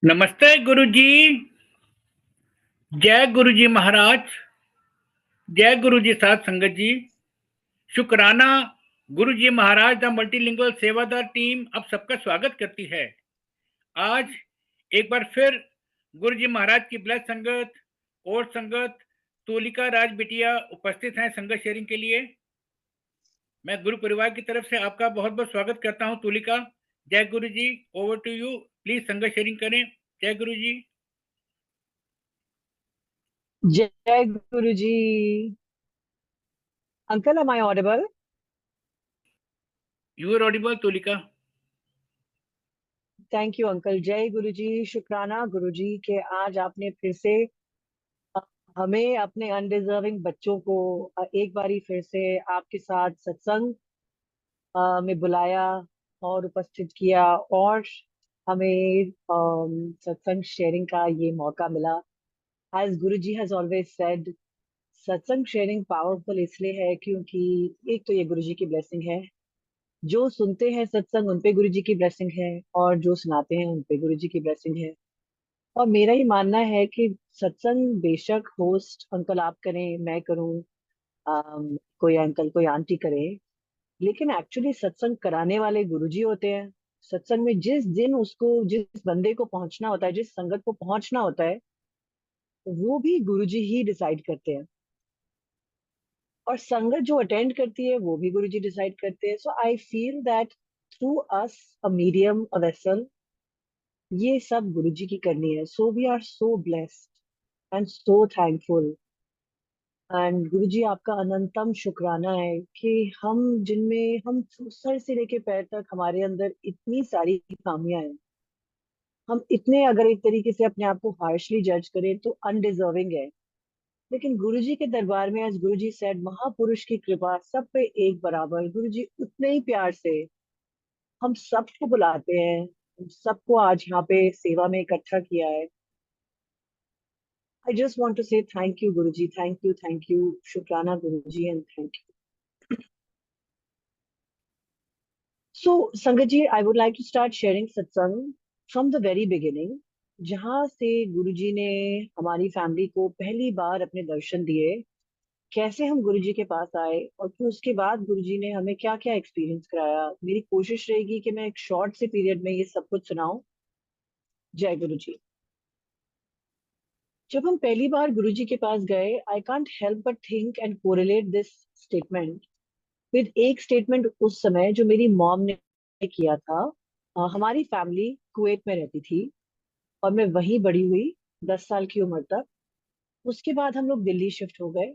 नमस्ते गुरुजी। जय गुरुजी महाराज। जय गुरुजी साध संगत जी। शुक्राना। गुरुजी महाराज द मल्टीलिंगुअल सेवादार टीम अब सबका स्वागत करती है। आज एक बार फिर गुरुजी महाराज की ब्लस संगत और संगत तोलिका राज बिटिया उपस्थित हैं संगत शेयरिंग के लिए। मैं गुरु परिवार की तरफ से आपका बहुत बहुत स्वागत करता हूं। तोलिका, जय गुरुजी। Over to you. प्लीज संगत शेयरिंग करें। जय गुरुजी। जय गुरुजी। Uncle, am I audible? You are audible Tolika. Thank you uncle. जय गुरुजी। शुक्राना गुरुजी के आज आपने फिर से अ, हमें अपने अनडिजर्विंग बच्चों को एक बारी फिर से आपके साथ सत्संग में बुलाया और उपस्थित किया, और हमें सत्संग शेयरिंग का ये मौका मिला। As Guruji has always said, satsang sharing powerful इसलिए है क्योंकि एक तो ये गुरुजी की ब्लेसिंग है। जो सुनते हैं सत्संग उन पे गुरु जी की ब्लेसिंग है, और जो सुनाते हैं उन पे गुरु जी की ब्लेसिंग है। और मेरा ही मानना है कि सत्संग बेशक होस्ट अंकल आप करें, मैं करूं, कोई अंकल कोई आंटी करे, लेकिन एक्चुअली सत्संग कराने वाले गुरु जी होते हैं। सत्संग में जिस दिन उसको, जिस बंदे को पहुंचना होता है, जिस संगत को पहुंचना होता है, वो भी गुरु जी ही डिसाइड करते हैं। और संगत जो अटेंड करती है वो भी गुरु जी डिसाइड करते हैं। So I feel that through us, a medium, a vessel, ये सब गुरु जी की करनी है। So we are so blessed and so thankful. And Guru ji आपका अनंतम शुक्राना है कि हम, जिनमें हम सर से लेके पैर तक, हमारे अंदर इतनी सारी खामियां हैं, हम इतने, अगर एक तरीके से अपने आप को हार्शली जज करें तो अनडिजर्विंग है, लेकिन गुरु जी के दरबार में, एज गुरु जी सेड, महापुरुष की कृपा सब पे एक बराबर। गुरु जी उतने ही प्यार से हम सबको बुलाते हैं, हम सबको आज यहाँ पे सेवा में इकट्ठा किया है। I just want to say thank you, Guruji. Thank you, Shukrana Guruji, and thank you. So, Sangaji, I would like to start sharing satsang from the very beginning, जहाँ से गुरुजी ने हमारी फैमिली को पहली बार अपने दर्शन दिए, कैसे हम गुरुजी के पास आए, और फिर उसके बाद गुरुजी ने हमें क्या क्या एक्सपीरियंस कराया। मेरी कोशिश रहेगी कि मैं एक शॉर्ट से पीरियड में ये सब कुछ सुनाऊं। जय गुरुजी। जब हम पहली बार गुरुजी के पास गए, I can't help but think and correlate this statement with एक स्टेटमेंट उस समय जो मेरी मॉम ने किया था। हमारी फैमिली कुवैत में रहती थी और मैं वहीं बड़ी हुई 10 साल की उम्र तक। उसके बाद हम लोग दिल्ली शिफ्ट हो गए,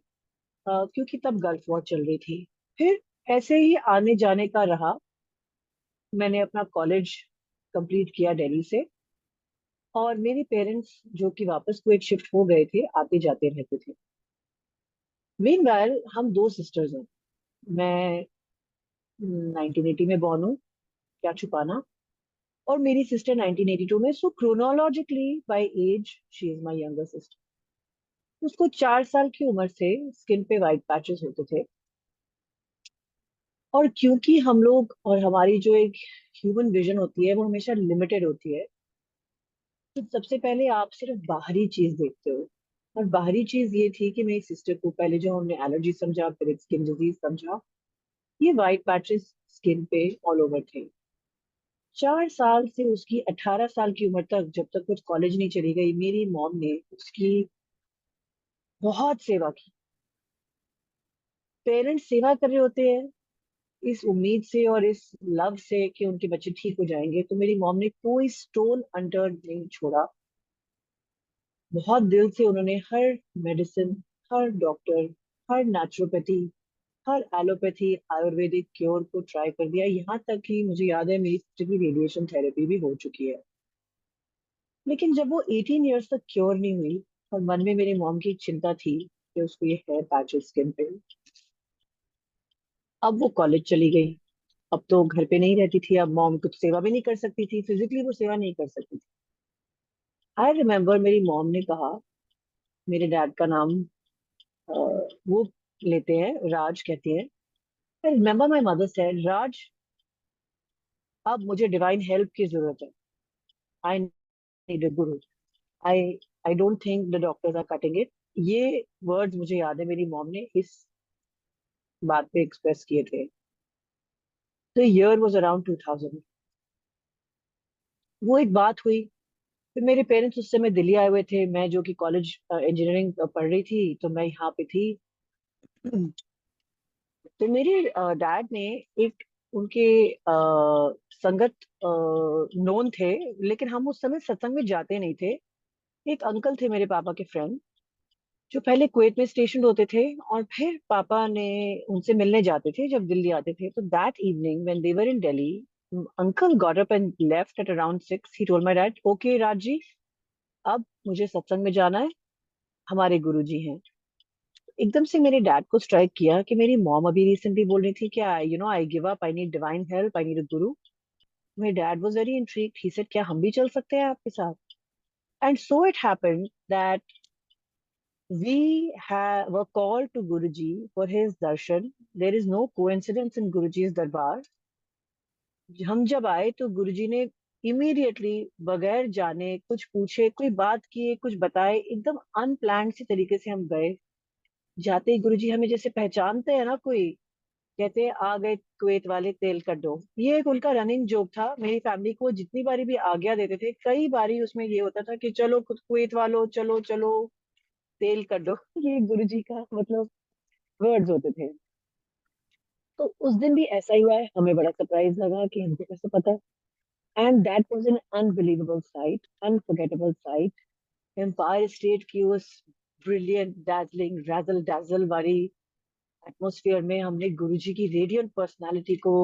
क्योंकि तब गल्फ वॉर चल रही थी। फिर ऐसे ही आने जाने का रहा। मैंने अपना कॉलेज कंप्लीट किया दिल्ली से, और मेरे पेरेंट्स जो कि वापस कुवैत शिफ्ट हो गए थे, आते जाते रहते थे। मीनवाइल हम दो सिस्टर्स हैं। मैं 1980 में बॉर्न हूँ, क्या छुपाना, और मेरी सिस्टर 1982 में। So chronologically by age she is my younger sister. उसको 4 साल की उम्र से स्किन पे वाइट पैचेस होते थे। और क्योंकि हम लोग, और हमारी जो एक ह्यूमन विजन होती है वो हमेशा लिमिटेड होती है, तो सबसे पहले आप सिर्फ बाहरी चीज देखते हो। और बाहरी चीज ये थी कि मेरी सिस्टर को पहले जो हमने एलर्जी समझा, फिर एक स्किन डिजीज समझा, ये वाइट पैचेस स्किन पे ऑल ओवर थे। 4 साल से उसकी 18 साल की उम्र तक, जब तक कुछ कॉलेज नहीं चली गई, मेरी मॉम ने उसकी बहुत सेवा की। पेरेंट्स सेवा कर रहे होते हैं इस उम्मीद से और इस लव से कि उनके बच्चे ठीक हो जाएंगे, तो मेरी मॉम ने कोई स्टोन अनटर्न्ड नहीं छोड़ा। बहुत दिल से उन्होंने हर मेडिसिन, हर डॉक्टर, हर नेचुरोपैथी, हर एलोपैथी, आयुर्वेदिक क्योर को ट्राई कर दिया। यहाँ तक कि मुझे याद है मेरी सिस्टर की रेडिएशन थेरेपी भी हो चुकी है। लेकिन जब वो 18 ईयर्स तक क्योर नहीं हुई, और मन में मेरी मॉम की चिंता थी कि उसको ये हेयर पैचेस स्किन पे, अब वो कॉलेज चली गई। अब तो घर पे नहीं रहती थी, अब मॉम कुछ सेवा भी नहीं कर सकती थी, फिजिकली वो सेवा नहीं कर सकती थी। आई रिमेम्बर मेरी मॉम ने कहा, मेरे डैड का नाम वो लेते हैं, राज कहते हैं। I remember my mother said, Raj, अब मुझे डिवाइन हेल्प की जरूरत है। I need a guru. I don't think the doctors are cutting it. ये वर्ड्स मुझे याद है मेरी मॉम ने इस बात पे एक्सप्रेस किए थे. The year was around 2000. वो एक बात हुई. फिर मेरे पेरेंट्स उस समय दिल्ली आए हुए थे, मैं जो कि कॉलेज इंजीनियरिंग पढ़ रही थी, तो मैं यहाँ पे थी. तो मेरे डैड ने एक उनके संगत नोन थे, लेकिन हम उस समय सत्संग में जाते नहीं थे. एक अंकल थे मेरे पापा के फ्रेंड, जो पहले कुवैत में स्टेशन होते थे, और फिर पापा ने उनसे मिलने जाते थे जब दिल्ली आते थे. तो that evening when they were in Delhi, uncle got up and left at around 6. He told my dad, okay Raj ji, अब मुझे सत्संग में जाना है, हमारे गुरुजी हैं. एकदम से मेरे डैड को स्ट्राइक किया कि मेरी मॉम अभी रिसेंटली बोल रही थी कि I give up, I need divine help, I need a गुरु. मेरे dad was very intrigued. He said, क्या हम भी चल सकते हैं आपके साथ? And so it happened that we were called to Guruji for his darshan. There is no coincidence in Guruji's darbar. हम जब आए तो गुरुजी ने इमीडिएटली, बगैर जाने, कुछ पूछे, कोई बात किए, कुछ बताए, एकदम अनप्लान्ड सी तरीके से हम गए. जाते ही गुरुजी हमें जैसे पहचानते हैं ना कोई, कहते हैं, आ गए कुवैत वाले, तेल कड्डो. ये एक उनका रनिंग जोक था. मेरी फैमिली को जितनी बारी भी आज्ञा देते थे, कई बारी उसमें ये होता था कि चलो कुवैत वालों, चलो चलो, तेल कड्डो. ये गुरुजी का मतलब वर्ड्स होते थे. तो उस दिन भी ऐसा ही हुआ है. हमें बड़ा सरप्राइज लगा कि हमको कैसे पता. And that was an unbelievable sight, unforgettable sight. Empire State की उस ब्रिलियंट, डैजलिंग, रैजल डैजल वाली एटमॉस्फेयर में हमने गुरुजी की रेडियंट पर्सनालिटी को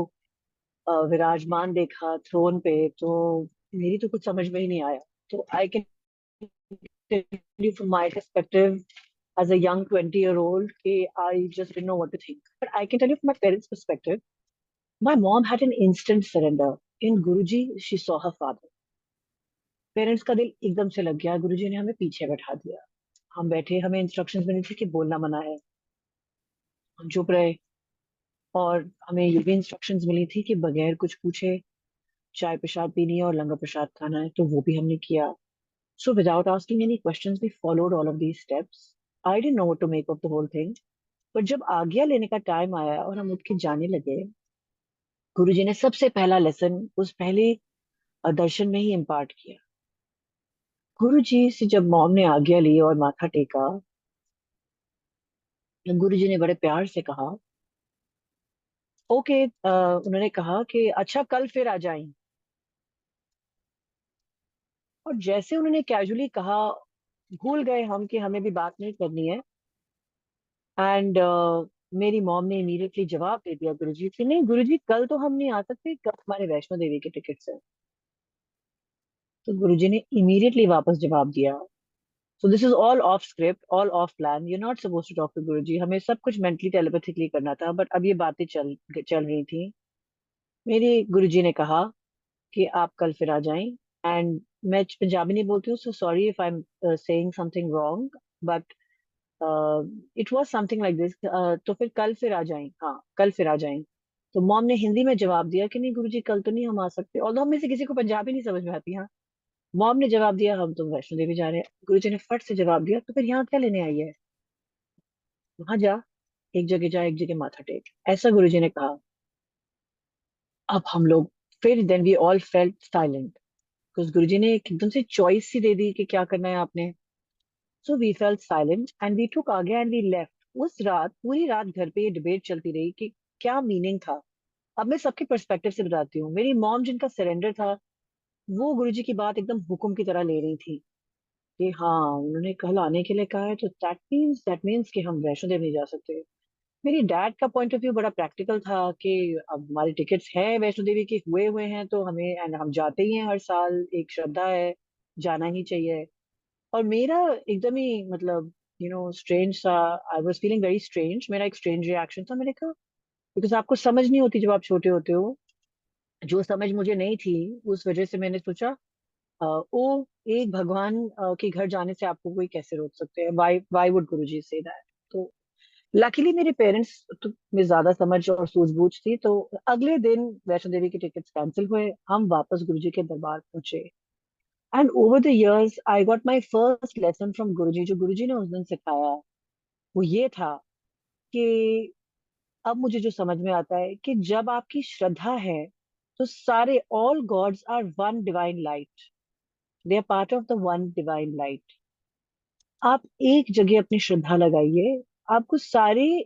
विराजमान देखा थ्रोन पे. तो मेरी तो कुछ समझ में ही नहीं आया. तो I can tell you from my perspective as a young 20-year-old, I just didn't know what to think. But I can tell you from my parents' perspective, my mom had an instant surrender. In Guruji, she saw her father. Parents का दिल एकदम से लग गया. गुरुजी ने हमें पीछे बैठा दिया. हम बैठे, हमें इंस्ट्रक्शंस मिली थी कि बोलना मना है. हम चुप रहे. और हमें ये भी इंस्ट्रक्शंस मिली थी कि बगैर कुछ पूछे चाय प्रसाद पीनी है और लंगर प्रसाद खाना है. तो वो भी हमने किया. So without asking any questions, we followed all of these steps. I didn't know what to make of the whole thing. पर जब आज्ञा लेने का टाइम आया और हम उठ के जाने लगे, गुरुजी ने सबसे पहला लेसन उस पहले दर्शन में ही इम्पार्ट किया. गुरुजी से जब मॉम ने आज्ञा ली और माथा टेका, गुरुजी ने बड़े प्यार से कहा, ओके. उन्होंने कहा कि अच्छा, कल फिर आ जाएं. और जैसे उन्होंने कैजुअली कहा, भूल गए हम कि हमें भी बात नहीं करनी है. एंड मेरी मॉम ने इमीडिएटली जवाब दे दिया गुरुजी से, नहीं गुरुजी, कल तो हम नहीं आ सकते, कल हमारे वैष्णो देवी के टिकट्स हैं. तो गुरुजी ने इमीडिएटली वापस जवाब दिया. So this is all of script, all of plan. You not suppose to talk to Guruji. हमें सब कुछ मेंटली टेलीपैथिकली करना था, बट अब ये बातें चल चल रही थी. मेरे गुरुजी ने कहा कि आप कल फिर आ जाएं. एंड मैं पंजाबी नहीं बोलती हूँ, so sorry if I am saying something wrong, but it was something like this. तो फिर कल फिर आ जाएं, हाँ कल फिर आ जाएं. तो मॉम ने हिंदी में जवाब दिया कि नहीं गुरुजी, कल तो नहीं हम आ सकते. और हम में से किसी को पंजाबी नहीं समझ में आती. हाँ, मॉम ने जवाब दिया, हम तो वैष्णो देवी जा रहे हैं. गुरुजी ने फट से जवाब दिया, तो फिर यहाँ क्या लेने आई है? वहां जा, एक जगह जा, एक जगह माथा टेक, ऐसा गुरुजी ने कहा. अब हम लोग फिर then we all felt silent, because Guruji ने एकदम से चॉइस ही दे दी कि क्या करना है आपने. So we felt silent and we took आगे एंड वी लेफ्ट. उस रात, पूरी रात घर पे ये डिबेट चलती रही कि क्या मीनिंग था. अब मैं सबके पर्सपेक्टिव से बताती हूँ. मेरी मॉम, जिनका सरेंडर था, वो गुरुजी की बात एकदम हुक्म की तरह ले रही थी कि हाँ, उन्होंने कल आने के लिए कहा है, तो दैट मीन्स कि हम वैष्णो देवी नहीं जा सकते. मेरी डैड का पॉइंट ऑफ व्यू बड़ा प्रैक्टिकल था कि अब हमारी टिकट्स हैं वैष्णो देवी के, हुए हुए हैं, तो हमें, एंड हम जाते ही हैं हर साल, एक श्रद्धा है, जाना ही चाहिए. और मेरा एकदम ही मतलब स्ट्रेंज सा, I was feeling very strange. मेरा एक स्ट्रेंज रिएक्शन था. मैंने कहा, बिकॉज आपको समझ नहीं होती जब आप छोटे होते हो, जो समझ मुझे नहीं थी, उस वजह से मैंने सोचा, ओ, एक भगवान के घर जाने से आपको कोई कैसे रोक सकते हैं? Why would Guruji say that? तो लकीली मेरे पेरेंट्स तो में ज्यादा समझ और सूझबूझ थी. तो अगले दिन वैष्णो देवी के टिकट्स कैंसिल हुए, हम वापस गुरुजी के दरबार पहुंचे. And over the years I got my first lesson from Guruji. जो गुरुजी ने उस दिन सिखाया वो ये था कि अब मुझे जो समझ में आता है कि जब आपकी श्रद्धा है तो सारे all gods are one divine light, they are part of the one divine light. आप एक जगह अपनी श्रद्धा लगाइए, आपको सारे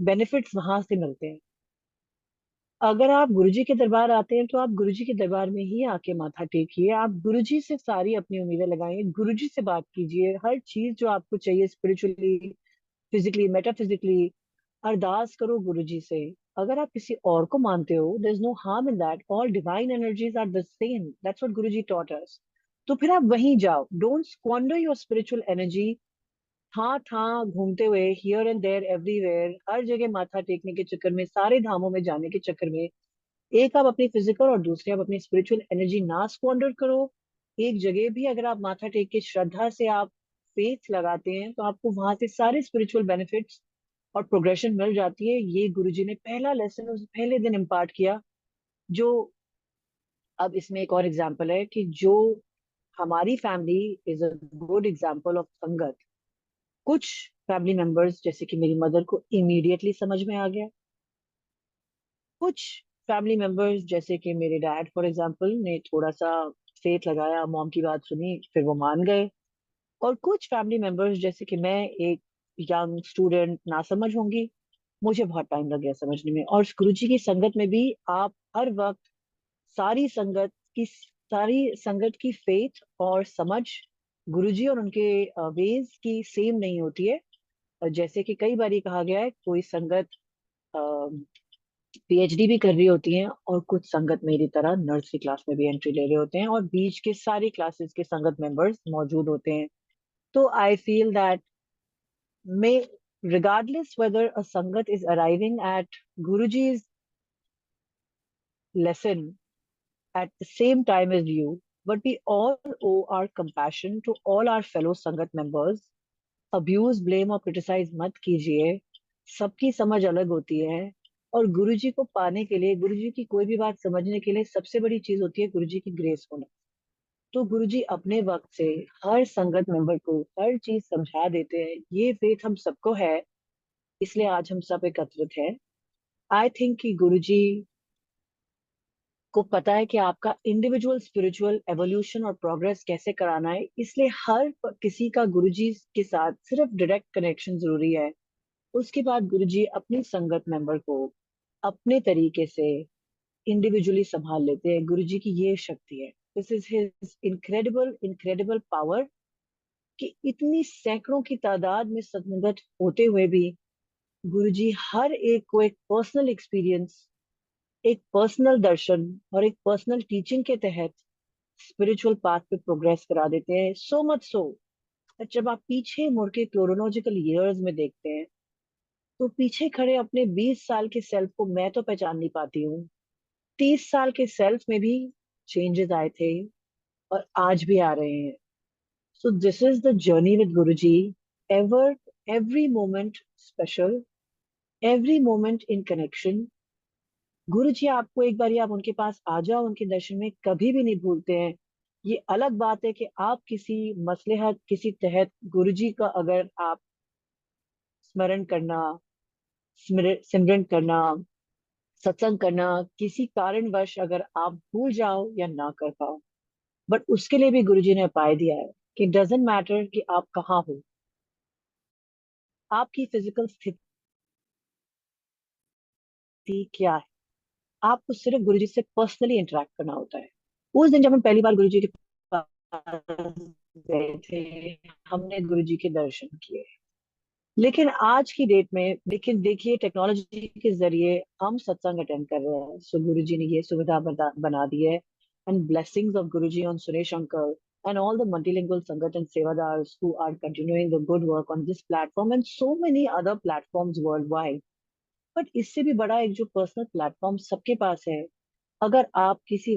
बेनिफिट्स वहां से मिलते हैं। अगर आप गुरुजी के दरबार आते हैं तो आप गुरुजी के दरबार में ही आके माथा टेकिए, आप गुरुजी से सारी अपनी उम्मीदें लगाइए, गुरुजी से बात कीजिए, हर चीज जो आपको चाहिए स्पिरिचुअली, फिजिकली, मेटाफिजिकली, अरदास करो गुरुजी से। अगर आप किसी और को मानते हो, there is no harm in that, all divine energies are the same, that's what Guruji taught us. तो फिर आप वहीं जाओ, don't squander your spiritual energy हाँ हाँ घूमते हुए हियर एंड देयर एवरीवेयर, हर जगह माथा टेकने के चक्कर में, सारे धामों में जाने के चक्कर में। एक आप अपनी फिजिकल और दूसरी आप अपनी स्पिरिचुअल एनर्जी ना स्क्वांडर करो। एक जगह भी अगर आप माथा टेक के श्रद्धा से आप फेथ लगाते हैं तो आपको वहां से सारे स्पिरिचुअल बेनिफिट्स और प्रोग्रेशन मिल जाती है। ये गुरुजी ने पहला लेसन उस पहले दिन इम्पार्ट किया। जो अब इसमें एक और एग्जांपल है कि जो हमारी family is a good example of संगत। कुछ फैमिली मेंबर्स जैसे कि मेरी मदर को इमीडिएटली समझ में आ गया। कुछ फैमिली मेंबर्स जैसे कि मेरे डैड फॉर एग्जांपल ने थोड़ा सा फेथ लगाया, मॉम की बात सुनी, फिर वो मान गए। और कुछ फैमिली मेंबर्स जैसे कि मैं, एक यंग स्टूडेंट, ना समझ होंगी, मुझे बहुत टाइम लग गया समझने में। और गुरु जी की संगत में भी आप हर वक्त सारी संगत की फेथ और समझ गुरुजी और उनके वेज की सेम नहीं होती है। जैसे कि कई बार कहा गया है, कोई संगत पीएचडी भी कर रही होती हैं और कुछ संगत मेरी तरह नर्सरी क्लास में भी एंट्री ले रहे होते हैं और बीच के सारी क्लासेस के संगत मेंबर्स मौजूद होते हैं। तो आई feel that may regardless whether a sangat is arriving at guruji's lesson at the same time as you, but we all owe our compassion to all our fellow sangat members. Abuse, blame और criticise मत कीजिए, सबकी समझ अलग होती है। और गुरुजी को पाने के लिए, गुरुजी की कोई भी बात समझने के लिए सबसे बड़ी चीज होती है गुरुजी की ग्रेस होना। तो गुरुजी अपने वक्त से हर संगत मेंबर को हर चीज समझा देते हैं। ये फेथ हम सबको है, इसलिए आज हम सब एकत्रित हैं। आई थिंक कि गुरुजी को पता है कि आपका इंडिविजुअल स्पिरिचुअल एवोल्यूशन और प्रोग्रेस कैसे कराना है, इसलिए किसी का गुरुजी के साथ सिर्फ डायरेक्ट कनेक्शन जरूरी है। उसके बाद गुरुजी अपनी संगत मेंबर को अपने तरीके से इंडिविजुअली संभाल लेते हैं। गुरुजी की ये शक्ति है, this is his incredible incredible power, कि इतनी सैकड़ों की तादाद में संगत होते हुए भी गुरुजी हर एक को एक पर्सनल एक्सपीरियंस, एक पर्सनल दर्शन और एक पर्सनल टीचिंग के तहत स्पिरिचुअल पाथ पे प्रोग्रेस करा देते हैं। सो मच सो जब आप पीछे मुड़ के क्रोनोलॉजिकल ईयर्स में देखते हैं तो पीछे खड़े अपने 20 साल के सेल्फ को मैं तो पहचान नहीं पाती हूँ। 30 साल के सेल्फ में भी चेंजेस आए थे और आज भी आ रहे हैं। So this is the journey with Guruji. Ever every moment special, every moment in connection. Guruji आपको एक बार आप उनके पास आ जाओ, उनके दर्शन में कभी भी नहीं भूलते हैं। ये अलग बात है कि आप किसी मसलहत किसी तहत गुरुजी का अगर आप स्मरण करना, सिमरन करना, सत्संग करना, किसी कारणवश अगर आप भूल जाओ या ना कर पाओ, बट उसके लिए भी गुरुजी ने उपाय दिया है कि डजेंट मैटर कि आप कहाँ हो, आपकी फिजिकल स्थिति क्या है, आपको सिर्फ गुरुजी से पर्सनली इंटरेक्ट करना होता है। उस दिन जब हम पहली बार गुरुजी के पास गए थे, हमने गुरुजी के दर्शन किए। लेकिन आज की डेट में लेकिन देखिए, टेक्नोलॉजी के जरिए हम सत्संग अटेंड कर रहे हैं। सो गुरु जी ने ये सुविधा बना दी है। And blessings of Guru ji on Suresh uncle and all the multilingual Sangat and Sevadars who are continuing the good work on this platform and so many other platforms worldwide. But इससे भी बड़ा एक जो पर्सनल प्लेटफॉर्म सबके पास है, अगर आप किसी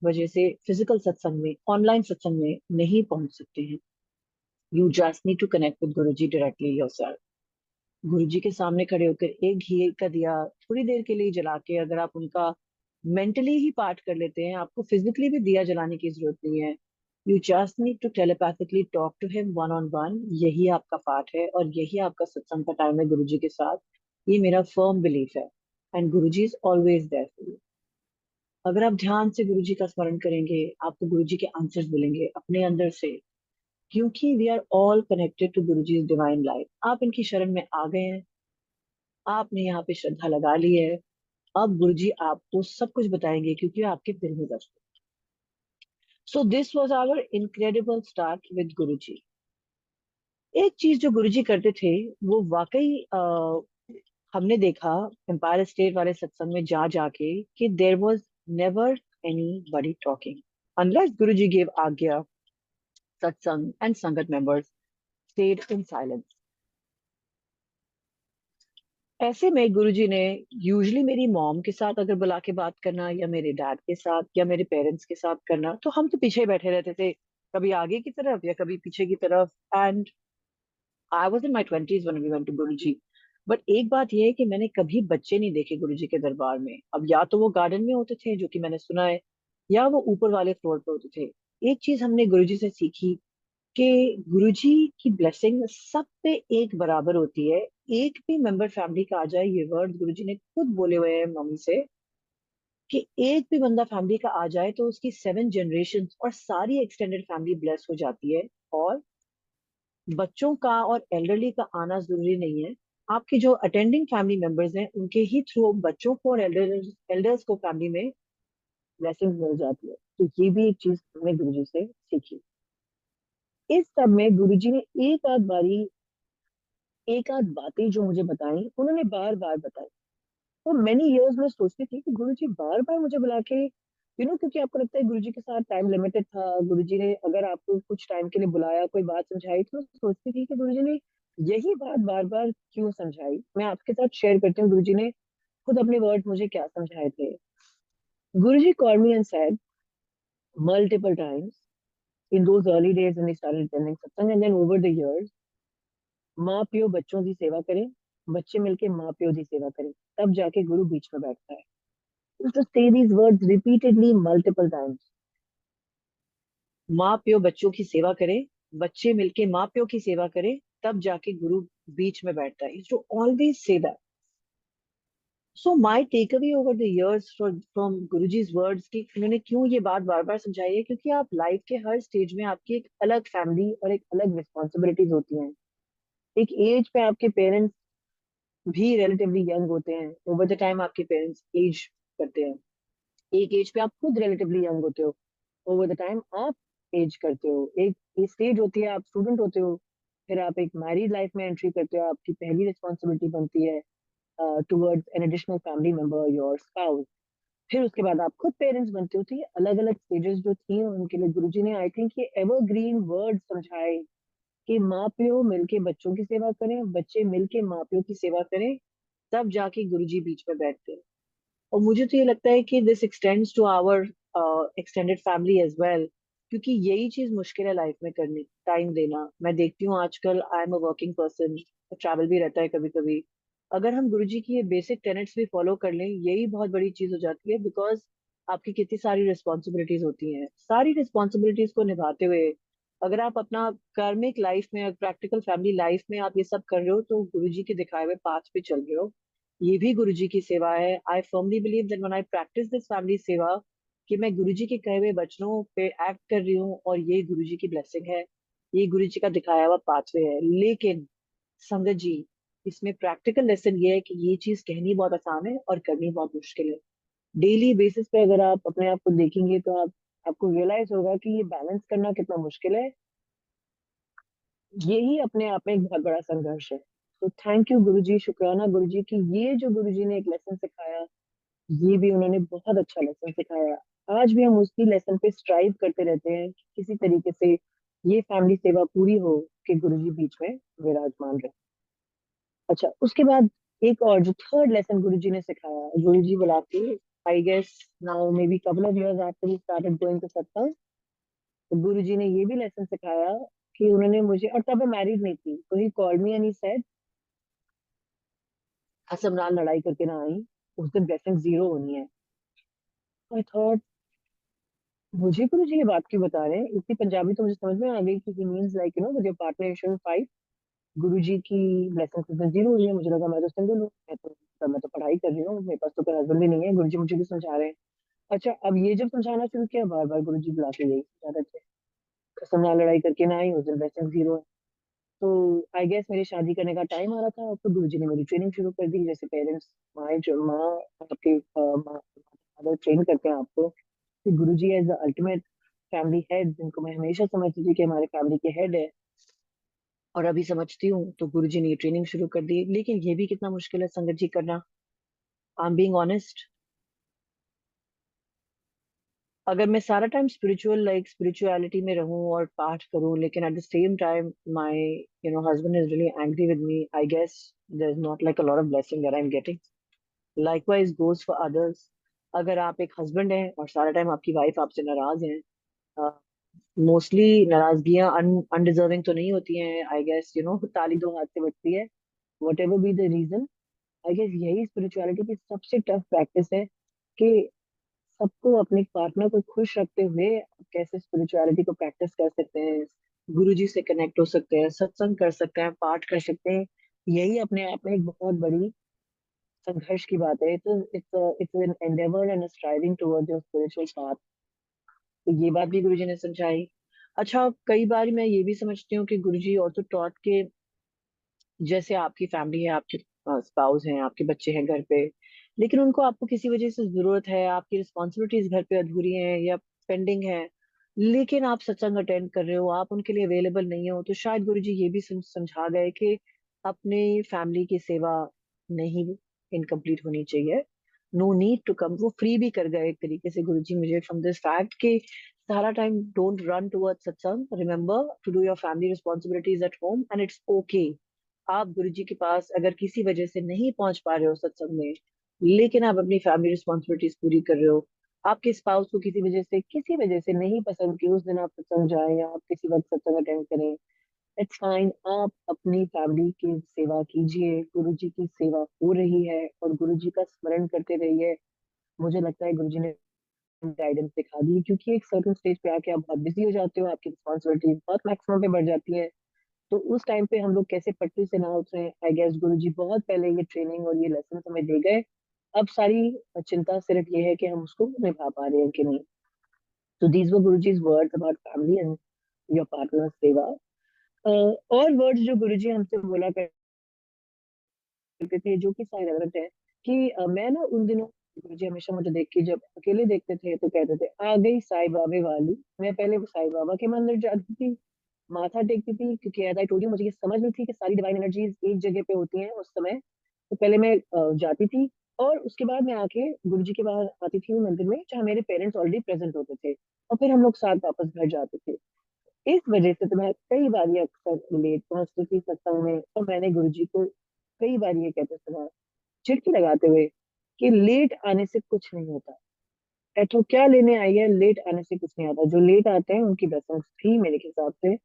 वजह से फिजिकल सत्संग में, ऑनलाइन सत्संग में नहीं पहुंच सकते हैं, you just need to connect with Guru ji directly yourself. गुरु जी के सामने खड़े होकर एक घी का दिया थोड़ी देर के लिए जला के अगर आप उनका मेंटली ही पाठ कर लेते हैं, आपको फिजिकली भी दिया जलाने की जरूरत नहीं है। You just need to telepathically talk to him one on one. यही आपका पाठ है और यही आपका सत्संग का टाइम है गुरुजी के साथ। ये मेरा फर्म बिलीफ है। And Guruji is always there for you. अगर आप ध्यान से गुरुजी का स्मरण करेंगे, आपको गुरुजी के आंसर्स मिलेंगे अपने अंदर से, क्योंकि we are all connected to Guruji divine light. आप इनकी शरण में आ गए हैं, आपने यहाँ पे श्रद्धा लगा ली है। अब गुरुजी आपको सब कुछ बताएंगे क्योंकि आपके दिल में बसते। So this was our incredible start with Guruji. एक चीज जो गुरुजी करते थे, वो वाकई हमने देखा एम्पायर स्टेट वाले सत्संग में जा जाके कि there was never anybody talking unless Guruji give आज्ञा। सत्संग एंड संगत मेंबर्स स्टेड इन साइलेंस। ऐसे में गुरुजी ने यूजुअली मेरी मॉम के साथ अगर बुला के बात करना, या मेरे डैड के साथ, या मेरे पेरेंट्स के साथ करना, तो हम तो पीछे बैठे रहते थे, कभी आगे की तरफ या कभी पीछे की तरफ। And I was in my twenties when we went to Guruji. But एक बात यह है कि मैंने कभी बच्चे नहीं देखे गुरुजी के दरबार में। अब या तो वो गार्डन में होते थे, जो कि मैंने सुना है, या वो ऊपर वाले फ्लोर पे होते थे। एक चीज हमने गुरुजी से सीखी कि गुरुजी की ब्लेसिंग सब पे एक बराबर होती है। एक भी मेंबर फैमिली का आ जाए, ये वर्ड गुरुजी ने खुद बोले हुए हैं मम्मी से, कि एक भी बंदा फैमिली का आ जाए तो उसकी 7 जनरेशन और सारी एक्सटेंडेड फैमिली ब्लेस हो जाती है। और बच्चों का और एल्डरली का आना जरूरी नहीं है। आपके जो अटेंडिंग फैमिली मेंबर्स हैं, उनके ही थ्रू बच्चों को और एल्डर्स को फैमिली में ब्लेसिंग मिल जाती है। तो ये भी एक चीज हमने गुरुजी से सीखी। इस सब में गुरुजी ने एक आध बातें जो मुझे बताई, उन्होंने बार बार बताई। तो मैनी इयर्स में सोचती थी कि गुरुजी बार बार मुझे बुला के, क्योंकि आपको लगता है गुरुजी के साथ टाइम लिमिटेड था। गुरुजी ने अगर आपको कुछ टाइम के लिए बुलाया, कोई बात समझाई, तो मैं सोचती थी कि गुरुजी ने यही बात बार बार क्यों समझाई। मैं आपके साथ शेयर करती हूँ गुरुजी ने खुद अपने वर्ड मुझे क्या समझाए थे। गुरुजी called me and said multiple times in those early days when we started attending satsang, and then over the years, माँ प्यो बच्चों की सेवा करें, बच्चे मिलके माँ प्यो की सेवा करें, तब जाके गुरु बीच में बैठता है। Used to say these words repeatedly multiple times. माँ प्यो बच्चों की सेवा करें, बच्चे मिलके माँ प्यो की सेवा करें, तब जाके गुरु बीच में बैठता है। Used to always say that. So my takeaway over the years from Guruji's words कि उन्होंने क्यों ये बात बार बार समझाई है, क्योंकि आप लाइफ के हर स्टेज में आपकी एक अलग फैमिली और एक अलग रिस्पॉन्सिबिलिटीज होती हैं। एक एज पे आपके पेरेंट्स भी रिलेटिवली यंग होते हैं, ओवर द टाइम आपके पेरेंट्स एज करते हैं। एक एज पे आप खुद रिलेटिवली यंग होते हो, ओवर द टाइम आप एज करते हो। एक स्टेज होती है, आप स्टूडेंट होते हो, फिर आप एक मैरिड लाइफ में एंट्री करते हो, आपकी पहली रिस्पॉन्सिबिलिटी बनती है towards an additional family member, your spouse. फिर उसके बाद आप खुद पेरेंट्स बनते हो। तो ये अलग अलग स्टेजेस जो थी, उनके लिए गुरुजी ने आई थिंक ये एवरग्रीन वर्ड समझाए कि माँ प्यो मिलके बच्चों की सेवा करें, बच्चे मिलके माँ प्यो की सेवा करें, तब जाके गुरुजी बीच में बैठते हैं। और मुझे तो ये लगता है कि this extends to our extended family as well, क्योंकि यही चीज मुश्किल है लाइफ में करनी, टाइम देना। मैं देखती हूँ आजकल, I am a working person, travel भी रहता है कभी कभी। अगर हम गुरुजी की ये बेसिक टेनेट्स भी फॉलो कर लें, यही बहुत बड़ी चीज हो जाती है। बिकॉज आपकी कितनी सारी रिस्पॉन्सिबिलिटीज होती हैं, सारी रिस्पॉन्सिबिलिटीज को निभाते हुए अगर आप अपना कार्मिक लाइफ में, प्रैक्टिकल फैमिली लाइफ में आप ये सब कर रहे हो, तो गुरुजी के दिखाए हुए पाथ पे चल रहे हो। ये भी गुरुजी की सेवा है। I firmly believe that when I practice this family सेवा, कि मैं गुरुजी के कहे हुए वचनों पे एक्ट कर रही हूँ, और ये गुरुजी की ब्लेसिंग है, ये गुरुजी का दिखाया हुआ पाथवे है। लेकिन संगत जी, इसमें प्रैक्टिकल लेसन ये है कि ये चीज कहनी बहुत आसान है और करनी बहुत मुश्किल है। डेली बेसिस पे अगर आप अपने आप को देखेंगे, तो आपको रियलाइज होगा कि ये बैलेंस करना कितना मुश्किल है। यही अपने आप में एक बहुत बड़ा संघर्ष है। तो थैंक यू गुरुजी, शुक्राना गुरुजी की ये जो गुरुजी ने एक लेसन सिखाया, ये भी उन्होंने बहुत अच्छा लेसन सिखाया। आज भी हम उसी लेसन पे स्ट्राइव करते रहते हैं कि किसी तरीके से ये फैमिली सेवा पूरी हो कि गुरुजी बीच में विराजमान रहे। अच्छा, उसके बाद एक और जो थर्ड लेसन गुरुजी ने सिखाया, गुरुजी बुला के, I guess now maybe couple of years after we started going to satsang, तो गुरुजी ने ये भी लेसन सिखाया कि उन्होंने मुझे, और तब मैं मैरिड नहीं थी, तो he called me and he said, असमनाल लड़ाई करके ना आई, उस दिन ब्लेसिंग जीरो होनी है। आई थॉट मुझे गुरु जी ये बात क्यों बता रहे हैं? इतनी पंजाबी तो मुझे समझ में आ गई कि he means like with your partner you should fight. Guru ji की ब्लेसिंग तो जीरो हुई है, मुझे लगा मैं तो सिंगल हूँ, मैं तो पढ़ाई कर रही हूँ, मेरे पास तो कोई हस्बैंड भी नहीं है, गुरु जी मुझे भी समझा रहे हैं। अच्छा, अब ये जब समझाना शुरू किया, बार बार गुरु जी बुलाते यही समझा रहे थे, कसम ना लड़ाई करके ना आई, उस दिन ब्लेसिंग जीरो है। तो आई गेस मेरी शादी करने का टाइम आ रहा था, तो गुरु जी ने मेरी ट्रेनिंग शुरू कर दी, जैसे पेरेंट्स, माँ जो माँ आपके फादर ट्रेन करते हैं आपको। Guru ji as the ultimate family head, जिनको मैं हमेशा समझती थी कि हमारे फैमिली के हेड है, और अभी समझती हूँ, तो गुरु जी ने ये ट्रेनिंग शुरू कर दी। लेकिन ये भी कितना मुश्किल है संगत जी करना, आई एम बीइंग ऑनेस्ट। अगर मैं सारा टाइम स्पिरिचुअलिटी में रहूं और पाठ करूं, लेकिन at the same time my husband is really angry with me, I guess there is not like a lot of blessing that I am getting. Likewise goes for others. अगर आप एक husband हैं और सारा टाइम आपकी wife आपसे नाराज है, मोस्टली नाराजगियां अनडिजर्विंग तो नहीं होती हैं, आई गेस ताली दो हाथ से बजती है, whatever be the reason. I guess यही स्पिरिचुअलिटी की सबसे टफ प्रैक्टिस है, कि सबको, अपने पार्टनर को खुश रखते हुए आप कैसे स्पिरिचुअलिटी को प्रैक्टिस कर सकते हैं, गुरु जी से कनेक्ट हो सकते हैं, सत्संग कर सकते हैं, पाठ कर सकते हैं। यही अपने आप में एक बहुत बड़ी संघर्ष की बात है। तो it's an Endeavour and striving towards your spiritual path. तो ये बात भी गुरुजी ने समझाई। अच्छा, कई बार मैं ये भी समझती हूँ कि गुरुजी ऑल्सो टॉट के, जैसे आपकी फैमिली है, आपके स्पाउस हैं, आपके बच्चे हैं घर पे, लेकिन उनको आपको किसी वजह से जरूरत है, आपकी रिस्पॉन्सिबिलिटीज घर पे अधूरी हैं या पेंडिंग है, लेकिन आप सत्संग अटेंड कर रहे हो, आप उनके लिए अवेलेबल नहीं हो, तो शायद गुरुजी ये भी समझा गए कि अपने फैमिली की सेवा नहीं इनकम्प्लीट होनी चाहिए। नो नीड टू कम, वो फ्री भी कर गए एक तरीके से गुरुजी मुझे फ्रॉम दिस फैक्ट कि सारा time don't run towards satsang, remember to do your family responsibilities at home and it's okay. आप गुरुजी के पास अगर किसी वजह से नहीं पहुंच पा रहे हो सत्संग में, लेकिन आप अपनी फैमिली रिस्पॉन्सिबिलिटीज पूरी कर रहे हो, आपके स्पाउस को किसी वजह से नहीं पसंद कि उस दिन आप सत्संग जाएं या आप किसी वक्त सत्संग अटेंड करें, इट्स फाइन। आप अपनी फैमिली की सेवा कीजिए, गुरुजी की सेवा हो रही है, और गुरुजी का स्मरण करते रहिए। मुझे लगता है गुरुजी ने गाइडेंस दिखा दी, क्योंकि एक सर्टेन स्टेज पे आके आप बहुत बिजी हो जाते हो, आपकी रिस्पॉन्सिबिलिटी बहुत मैक्सिमम पे बढ़ जाती है। तो उस टाइम पे हम लोग कैसे पटरी से ना उतरे, आई गेस गुरुजी बहुत पहले ये ट्रेनिंग और ये लेसन हमें दे गए। अब सारी चिंता सिर्फ ये है कि हम उसको निभा पा रहे हैं कि नहीं। तो these were Guruji's words about family and your partner सेवा। और वर्ड्स जो गुरुजी हमसे बोला करते थे, जो कि सारे रेलेवेंट है, कि मैं ना उन दिनों, गुरुजी हमेशा मुझे देख के जब अकेले देखते थे तो कहते थे, आ गई साईं बाबे वाली। मैं पहले साईं बाबा के मंदिर जाती थी, माथा टेकती थी, क्योंकि एज आई टोल्ड यू मुझे ये समझ नहीं थी कि सारी डिवाइन एनर्जीज एक जगह पे होती हैं उस समय। तो पहले मैं जाती थी, और उसके बाद मैं आके गुरुजी के बाहर आती थी मंदिर में, जहाँ मेरे पेरेंट्स ऑलरेडी प्रेजेंट होते थे, और फिर हम लोग साथ वापस घर जाते थे। इस वजह से तो मैं कई बार ये अक्सर लेट पहुंचती थी सत्संग में, और मैंने गुरुजी को कई बार ये कहते सुना, चिड़की लगाते हुए, कि लेट आने से कुछ नहीं होता। एठो क्या लेने आई है, लेट आने से कुछ नहीं आता, जो लेट आते हैं उनकी ब्लेसिंग्स भी मेरे हिसाब से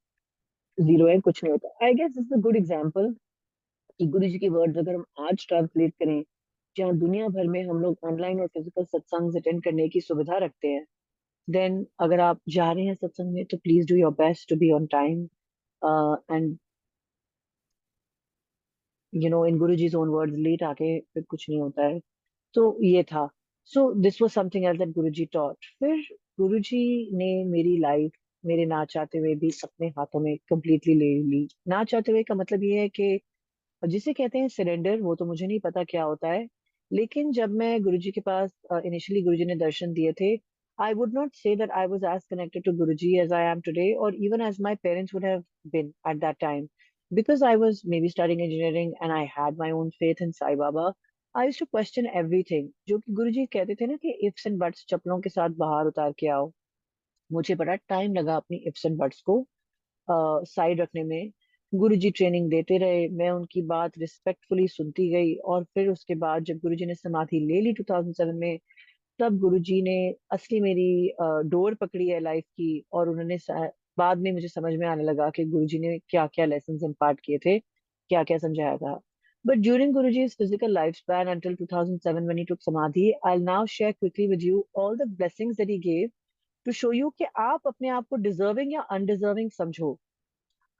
जीरो है, कुछ नहीं होता। I guess is a good example कि गुरु जी की वर्ड्स अगर हम आज ट्रांसलेट करें, जहाँ दुनिया भर में हम लोग ऑनलाइन और फिजिकल सत्संग अटेंड करने की सुविधा रखते हैं, देन अगर आप जा रहे हैं सत्संग में, तो please do your best to be on time, and in Guru ji's own words, late आके फिर कुछ नहीं होता है। तो ये था। सो this was something else that Guruji taught. फिर गुरुजी ने मेरी लाइफ मेरे ना चाहते हुए भी अपने हाथों में कंप्लीटली ले ली। ना चाहते हुए का मतलब ये है कि जिसे कहते हैं सरेंडर, वो तो मुझे नहीं पता क्या होता है, लेकिन जब मैं गुरुजी के पास इनिशियली गुरुजी ने दर्शन दिए थे, I would not say that I was as connected to Guruji as I am today, और even as my parents would have been at that time, because I was maybe studying engineering and I had my own faith in Sai Baba. I used to question everything, जो कि गुरुजी कहते थे ना कि ifs and buts चप्पलों के साथ बाहर उतार के आओ। मुझे बड़ा टाइम लगा अपनी इफ्स एंड बट्स को साइड रखने में। गुरुजी ट्रेनिंग देते रहे, मैं उनकी बात रिस्पेक्टफुली सुनती गई, और फिर उसके बाद जब गुरुजी ने समाधि ले ली 2007 में, तब गुरुजी ने असली मेरी डोर पकड़ी है लाइफ की, और उन्होंने बाद में मुझे समझ में आने लगा कि गुरुजी ने क्या क्या लेसन इम्पार्ट किए थे, क्या क्या समझाया था। But during Guruji's physical lifespan until 2007 when he took Samadhi, I'll now share quickly with you all the blessings that he gave to show you कि आप अपने आप को डिजर्विंग या अनडिजर्विंग समझो।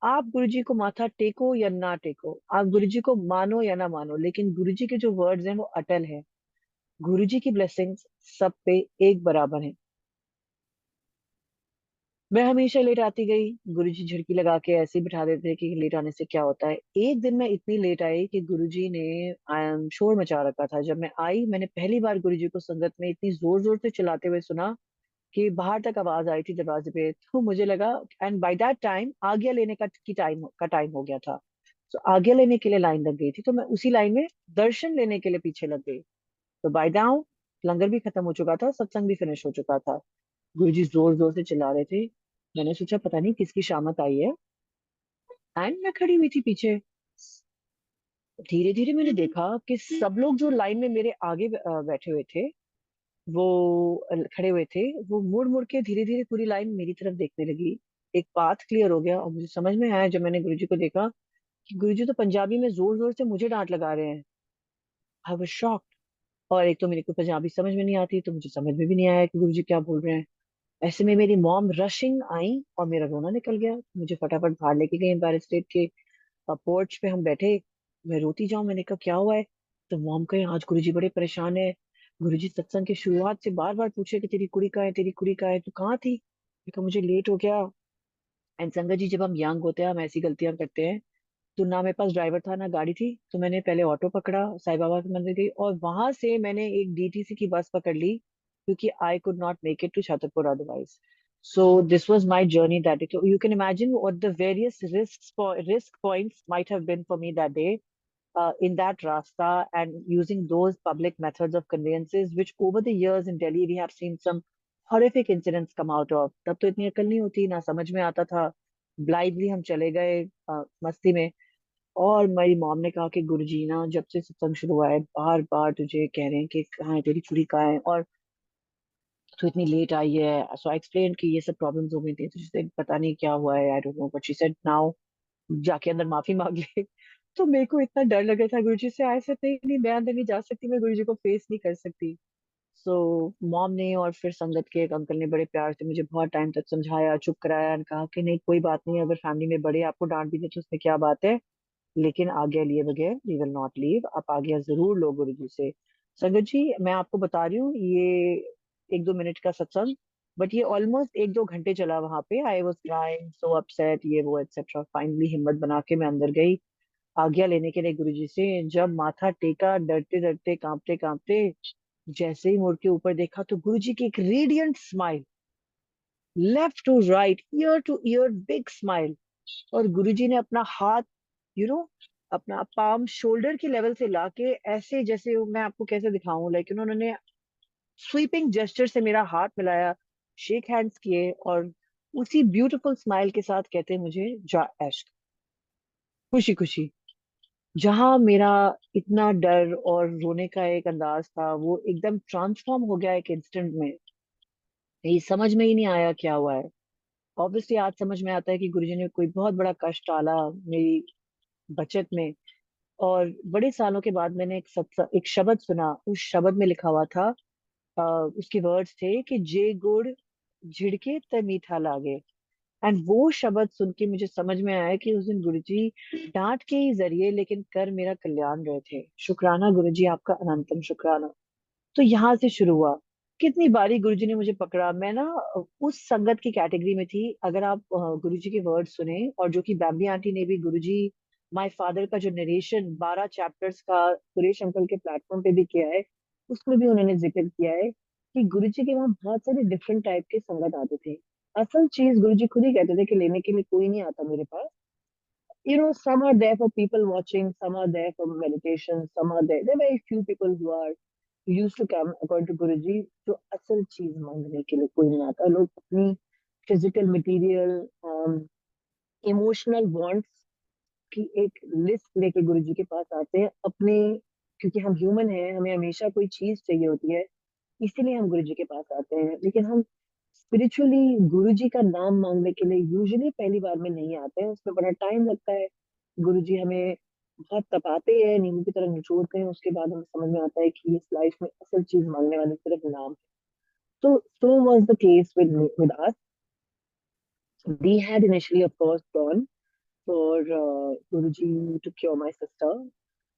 आप गुरुजी को माथा टेको या ना टेको, आप गुरुजी को मानो या ना मानो, लेकिन गुरुजी के जो वर्ड्स हैं वो अटल है। गुरुजी की ब्लेसिंग्स सब पे एक बराबर है। मैं हमेशा लेट आती गई, गुरुजी झिड़की लगा के ऐसे ही बिठा देते कि लेट आने से क्या होता है। एक दिन मैं इतनी लेट आई कि गुरुजी ने शोर मचा रखा था। जब मैं आई, मैंने पहली बार गुरुजी को संगत में इतनी जोर जोर से चिल्लाते हुए सुना कि बाहर तक आवाज आई थी दरवाजे पे। तो मुझे लगा, एंड बाय दैट टाइम आज्ञा लेने का टाइम हो गया था। तो आज्ञा लेने के लिए लाइन लग गई थी, तो मैं उसी लाइन में दर्शन लेने के लिए पीछे लग गई। तो बाय नाउ लंगर भी खत्म हो चुका था, सत्संग भी फिनिश हो चुका था। गुरुजी जोर जोर से चिल्ला रहे थे। मैंने सोचा पता नहीं किसकी शामत आई है, एंड मैं खड़ी हुई थी पीछे। धीरे धीरे मैंने देखा कि सब लोग जो लाइन में मेरे आगे बैठे हुए थे, वो खड़े हुए थे, वो मुड़ मुड़ के धीरे धीरे पूरी लाइन मेरी तरफ देखने लगी। एक पाथ क्लियर हो गया और मुझे समझ में आया जब मैंने गुरुजी को देखा कि गुरुजी तो पंजाबी में जोर जोर से मुझे डांट लगा रहे हैं। I was shocked. और एक तो मेरे को पंजाबी समझ में नहीं आती, तो मुझे समझ में भी नहीं आया कि गुरुजी क्या बोल रहे हैं। ऐसे में मेरी मॉम रशिंग आई और मेरा रोना निकल गया। मुझे फटाफट बाहर लेके गई एम्पायर स्टेट के पोर्च पे। हम बैठे, मैं रोती जाऊं। मैंने कहा क्या हुआ है? तो मॉम कहे आज गुरुजी बड़े परेशान है। गुरुजी सत्संग की शुरुआत से बार बार पूछे कि तेरी कुड़ी कहाँ है, तेरी कुड़ी कहाँ है, तू कहाँ थी? मैंने कहा मुझे लेट हो गया। एंड संगत जी, जब हम यंग होते हैं हम ऐसी गलतियां करते हैं। तो ना मेरे पास ड्राइवर था ना गाड़ी थी, तो मैंने पहले ऑटो पकड़ा, साईं बाबा के मंदिर गई और वहां से मैंने एक डीटीसी की बस पकड़ ली, क्योंकि I could not make it to Chhatarpur otherwise. So this was my journey that day. So you can imagine what the various risk points might have been for me that day, in that rasta, and using those public methods of conveyances, which over the years in Delhi we have seen some horrific incidents come out of. तब तो इतनी अकल नहीं होती, ना समझ में आता था, ब्लाइंडली हम चले गए मस्ती में। और मेरी मॉम ने कहा कि गुरुजी ना जब से सत्संग शुरू हुआ है बार बार तुझे कह रहे हैं कि कहाँ है तेरी चूड़ी, कहाँ है, और तू इतनी लेट आई है। सो आई एक्सप्लेन कि ये सब प्रॉब्लम्स हो गई थी। तो she said, पता नहीं क्या हुआ है, I don't know, but she said now जाके अंदर माफी मांग ले। तो मेरे को इतना डर लग रहा था गुरुजी से, ऐसे नहीं नहीं मैं अंदर नहीं जा सकती, मैं गुरुजी को फेस नहीं कर सकती। सो मॉम ने और फिर संगत के एक अंकल ने बड़े प्यार से मुझे बहुत टाइम तक समझाया, चुप कराया, और कहा कि नहीं कोई बात नहीं, अगर फैमिली में बड़े आपको डांट भी दे तो उसमें क्या बात है, लेकिन आज्ञा लिए बगैर वी विल नॉट लीव। आप आज्ञा जरूर लो गुरुजी से। संगत जी, मैं आपको बता रही हूँ, ये 1-2 मिनट का सत्संग, बट ये ऑलमोस्ट 1-2 घंटे चला। वहां पे I was crying so upset, ये वो एक्सेट्रा। फाइनली हिम्मत बना के मैं अंदर गई आज्ञा लेने के लिए गुरुजी से। जब माथा टेका, डरते डरते, कांपते कांपते, जैसे ही मुड़ के ऊपर देखा तो गुरुजी की एक radiant smile, left to right, ear to ear, big smile. और गुरुजी ने अपना हाथ, यू नो अपना पाम शोल्डर के लेवल से लाके, ऐसे जैसे मैं आपको कैसे दिखाऊं, लाइक उन्होंने स्वीपिंग जेस्चर से मेरा हाथ मिलाया, शेक हैंड्स किए, और उसी ब्यूटीफुल स्माइल के साथ कहते मुझे जा ऐश, खुशी खुशी। जहां मेरा इतना डर और रोने का एक अंदाज था, वो एकदम ट्रांसफॉर्म हो गया एक इंस्टेंट में। ये समझ में ही नहीं आया क्या हुआ है। ऑब्वियसली आज समझ में आता है कि गुरुजी ने कोई बहुत बड़ा कष्ट टाला मेरी बचत में। और बड़े सालों के बाद मैंने एक शब्द सुना। उस शब्द में लिखा हुआ था, उसके वर्ड्स थे कि जे गुड़ झिड़के त मीठा लागे। एंड वो शब्द सुन के मुझे समझ में आया कि उस दिन गुरुजी डांट के ही जरिए लेकिन कर मेरा कल्याण रहे थे। शुक्राना गुरुजी, आपका अनंतम शुक्राना। तो यहाँ से शुरू हुआ। कितनी बारी गुरुजी ने मुझे पकड़ा। मैं ना उस संगत की कैटेगरी में थी। अगर आप गुरुजी के वर्ड सुने, और जो कि बैम्बी आंटी ने भी गुरुजी माय फादर का जो नरेशन 12 चैप्टर्स का सुरेश अंकल के प्लेटफॉर्म पे भी किया है, उसमें भी उन्होंने जिक्र किया है कि गुरुजी के वहाँ बहुत सारे डिफरेंट टाइप के संगत आते थे। असल चीज गुरुजी खुद ही कहते थे कि लेने के लिए कोई नहीं आता मेरे पास। Some are there for people watching, some are there for meditation, some are there. There are very few people who are used to come according to Guruji. जो असल चीज मांगने के लिए कोई नहीं आता। लोग अपनी फिजिकल, मटेरियल, इमोशनल वांट्स की एक लिस्ट लेके गुरुजी के पास आते हैं अपने, क्योंकि हम ह्यूमन हैं, हमें हमेशा कोई चीज चाहिए होती है, इसीलिए हम गुरुजी के पास आते हैं। लेकिन हम स्पिरिचुअली गुरुजी का नाम मांगने के लिए यूजुअली पहली बार में नहीं आते हैं, उसमें बड़ा टाइम लगता है। गुरुजी हमें बहुत तपाते हैं, नींबू की तरह निचोड़ते हैं, उसके बाद हमें समझ में आता है कि इस लाइफ में असल चीज मांगने वाली सिर्फ नाम है। So was the case with us. We had initially, of course, gone for Guruji to cure my sister.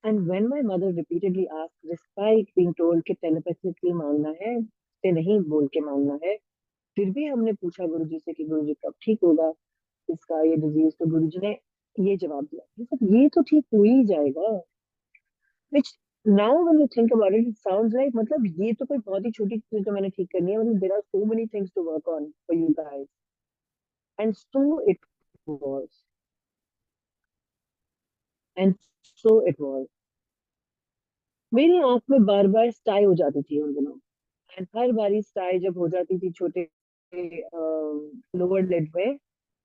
And when my mother repeatedly asked, despite being told कि telepathically मांगना है, से नहीं बोल के मांगना है, फिर भी हमने पूछा गुरुजी से कि गुरुजी कब ठीक होगा इसका ये डिजीज, तो गुरुजी ने ये जवाब दिया कि सब ये तो ठीक हो ही जाएगा. Which now when you think about it, it sounds like मतलब ये तो कोई बहुत ही छोटी चीज जो मैंने ठीक करनी है, मतलब there are so many things to work on for you guys. And so it was. And so it was. मेरी आंख में बार बार स्टाई हो जाती थी उन दिनों. एंड हर बारी स्टाई जब हो जाती थी छोटे लोअर लिड में,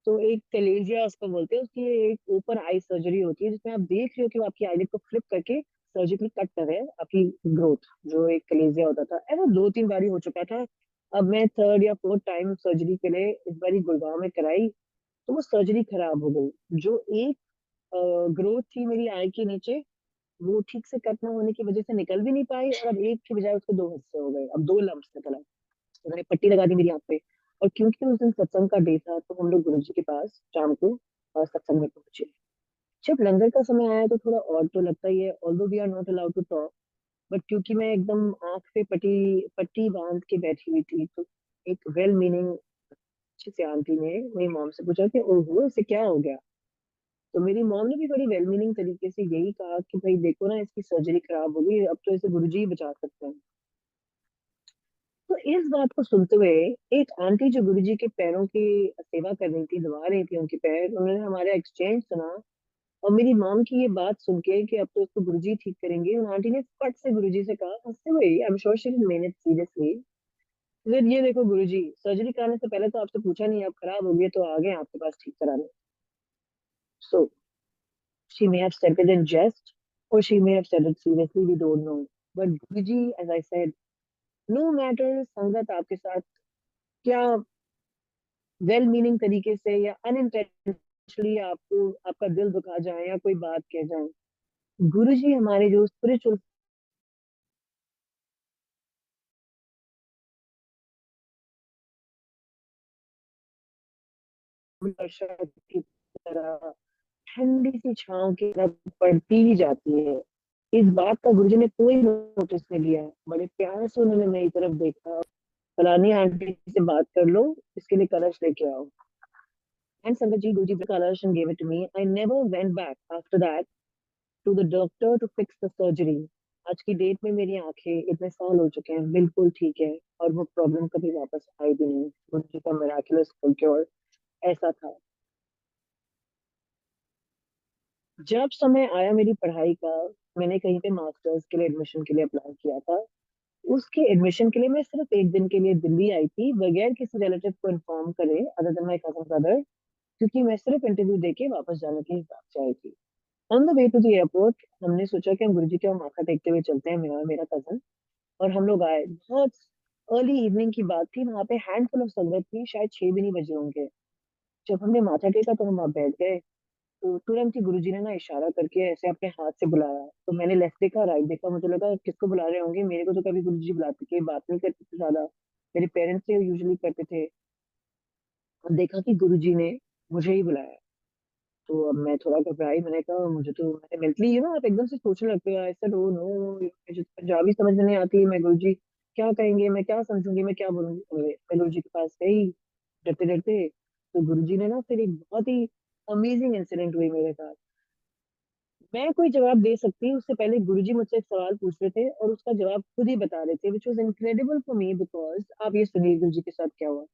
तो एक कलेजिया उसको बोलते हैं, उसकी एक ओपन आई सर्जरी होती है जिसमें आप देख रहे हो कि वो आपकी आईलिड को फ्लिप करके सर्जिकली कट कर रहे हैं आपकी ग्रोथ, जो एक कलेजिया होता था. ऐसा 2-3 बारी हो चुका था. अब मैं थर्ड या फोर्थ टाइम सर्जरी के लिए इस बारी गुड़गांव में कराई, तो वो सर्जरी खराब हो गई. जो एक ग्रोथ थी मेरी आई के नीचे, वो ठीक से कट ना होने की वजह से निकल भी नहीं पाई, और अब एक के बजाय उसके दो हिस्से हो गए, अब 2 लम्स निकल आए. उन्होंने पट्टी लगा दी मेरी आंख पे. और क्योंकि उस दिन सत्संग का डे था, तो हम लोग गुरु जी के पास शाम को सत्संग में पहुंचे. जब लंगर का समय आया तो थोड़ा और तो लगता ही है, although we are not allowed to talk, but क्योंकि मैं एकदम आंख पे पट्टी पट्टी बांध के बैठी हुई थी, तो एक वेल मीनिंग अच्छी सी आंटी ने मेरी मॉम से पूछा कि ओहो इसे क्या हो गया. तो मेरी मॉम ने भी बड़ी वेल मीनिंग तरीके से यही कहा कि भाई देखो ना, इसकी सर्जरी खराब हो गई, अब तो इसे गुरुजी ही बचा सकते हैं. तो इस बात को सुनते हुए एक आंटी जो गुरुजी के पैरों की सेवा कर रही थी, दबा रही थी उनके पैर, उन्होंने हमारा एक्सचेंज सुना. और मेरी मॉम की ये बात सुन के कि अब तो इसको गुरुजी ठीक करेंगे, उन आंटी ने फट से गुरुजी से कहा हंसते हुए, I am sure she didn't mean it seriously, ये देखो गुरुजी, सर्जरी कराने से पहले तो आपसे पूछा नहीं, अब खराब हो गई तो आ गए आपके पास ठीक कराने. सो she may have said it in jest, or she may have said it seriously, we don't know. But Guruji, as I said, no matter संगत आपके साथ क्या वेल मीनिंग तरीके से या अनइंटेंशनली आपको आपका दिल दुखा जाए या कोई बात कह जाए, गुरुजी हमारे जो स्पिरिचुअल वर्षा की तरह ठंडी सी छांव की तरह पड़ती ही जाती है. इस बात का गुरुजी ने कोई नोटिस नहीं लिया. बड़े प्यार से उन्होंने मेरी तरफ देखा, फलानी आंटी से बात कर लो, इसके लिए कलश लेके आओ. And Sangatji Guruji the colors and gave it to me. I never went back after that to the doctor to fix the surgery. आज की डेट में मेरी आंखें इतने साल हो चुके हैं, बिल्कुल ठीक है, और वो प्रॉब्लम कभी वापस आई भी नहीं. गुरुजी का मिराकुलस क्योर ऐसा था. जब समय आया मेरी पढ़ाई का, मैंने कहीं पे मास्टर्स के लिए एडमिशन के लिए अप्लाई किया था. उसके एडमिशन के लिए मैं सिर्फ एक दिन के लिए दिल्ली आई थी, बगैर किसी रिलेटिव को इन्फॉर्म करे, other than my cousin brother, क्योंकि मैं सिर्फ इंटरव्यू देके वापस जाने के हिसाब से आई थी. On the way to the airport हमने सोचा कि हम गुरुजी के वहाँ माथा टेकते हुए चलते हैं, मेरा मेरा कजन. और हम लोग आए, बहुत अर्ली इवनिंग की बात थी, वहां पे हैंडफुल ऑफ संगत थी, शायद 6 भी नहीं बजे होंगे. जब हमने माथा टेका तो हम वहां बैठ गए, तो तुरंत ही गुरुजी ने ना इशारा करके ऐसे अपने हाथ से बुलाया. तो मैंने लेफ्ट देखा, राइट देखा, मुझे लगा किसको बुला रहे होंगे, मेरे को तो कभी गुरुजी बुलाते थे, बात नहीं करते थे ज्यादा, मेरे पेरेंट्स से यूजुअली करते थे. और देखा कि गुरुजी ने मुझे ही बुलाया. तो अब मैं थोड़ा घबराई, मैंने कहा मुझे तो, मैंने मेंटली आप एकदम से सोचने लगते हो, ऐसा नो नो, मुझे तो पंजाबी समझ में नहीं आती, मैं गुरुजी क्या कहेंगे, मैं क्या समझूंगी, मैं क्या बोलूंगी. मैं गुरुजी के पास गई डरते डरते. तो गुरुजी ने ना फिर एक बहुत ही अमेजिंग इंसिडेंट हुई मेरे साथ. मैं कोई जवाब दे सकती उससे पहले गुरुजी मुझसे एक सवाल पूछ रहे थे और उसका जवाब खुद ही बता रहे थे, which was incredible for me, because आप ये सुनिए गुरुजी के साथ क्या हुआ.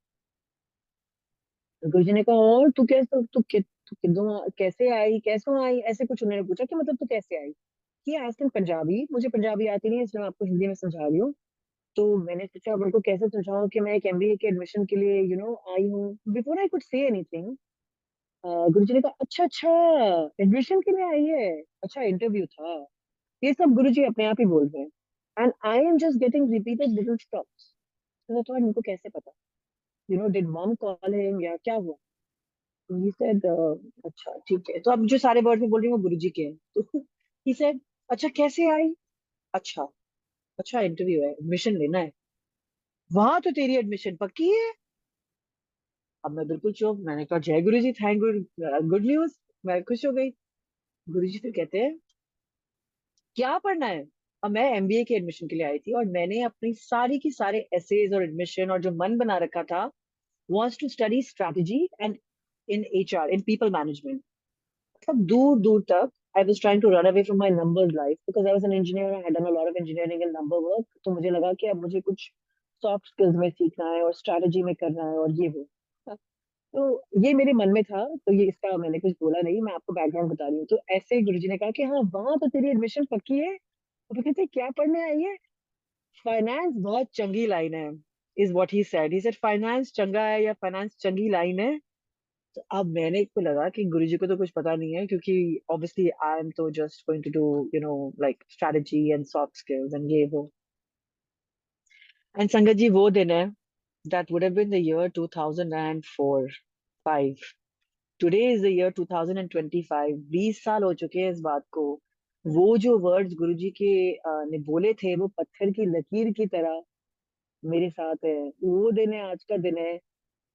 गुरुजी ने कहा और तू कैसे, तू किधरों कैसे आई, कैसों आई, ऐसे कुछ उन्होंने पूछा कि मतलब तू कैसे आई. ये आस्क्ड इन पंजाबी, मुझे पंजाबी आती नहीं है, इसलिए मैं आपको हिंदी में समझा रही हूँ. तो मैंने सोचा अब उनको कैसे समझाऊं कि मैं एक एमबीए के एडमिशन के लिए आई हूँ. Before I could say anything, Guruji ने कहा अच्छा अच्छा, एडमिशन के लिए आई है, अच्छा इंटरव्यू था. ये सब गुरुजी अपने आप ही बोल रहे हैं. And I am just getting repeated little stops. तो थोड़ा इनको कैसे पता, डिड मॉम कॉल हिम या क्या हुआ. ही सेड अच्छा ठीक है, तो अब जो सारे वर्ड में बोल रही हूँ वो गुरुजी के हैं. तो ही सेड अच्छा कैसे आई, अच्छा अच्छा इंटरव्यू है, एडमिशन लेना है. वहां तो तेरी एडमिशन पक्की है? अब मैं बिल्कुल चुप, मैंने कहा जय गुरु जी, थैंक गुड न्यूज। मैं खुश हो गई। गुरु जी फिर कहते हैं क्या पढ़ना है? अब मैं एमबीए के एडमिशन के लिए आई थी और मैंने अपनी सारी की सारे एसेज और एडमिशन और जो मन बना रखा था was to study strategy and in HR, in people management. मतलब दूर दूर तक आई was trying to run away from my numbers life because I was an engineer. I had done a lot of engineering and number work. तो मुझे लगा कि अब मुझे कुछ सॉफ्ट स्किल्स में सीखना है और स्ट्रैटेजी में करना है और ये वो। तो ये मेरे मन में था, तो ये इसका मैंने कुछ बोला नहीं, मैं आपको बैकग्राउंड बता रही हूँ। तो ऐसे गुरुजी ने कहा कि हाँ वहां तो तेरी एडमिशन पक्की है। तो फिर कहते क्या पढ़ने आई है? फाइनेंस बहुत चंगी लाइन है, is what he said. He said finance चंगा है या फाइनेंस चंगी लाइन है। तो अब मैंने को लगा कि गुरुजी को तो कुछ पता नहीं है, क्योंकि ऑब्वियसली आई एम तो just going to do like strategy and soft skills and ये वो। एंड संगत जी वो दिन है, that would have been the year 2004 5। Today is the year 2025। 20 साल हो चुके हैं इस बात को। वो जो वर्ड्स गुरुजी के ने बोले थे वो पत्थर की लकीर की तरह मेरे साथ है। वो दिन है, आज का दिन है।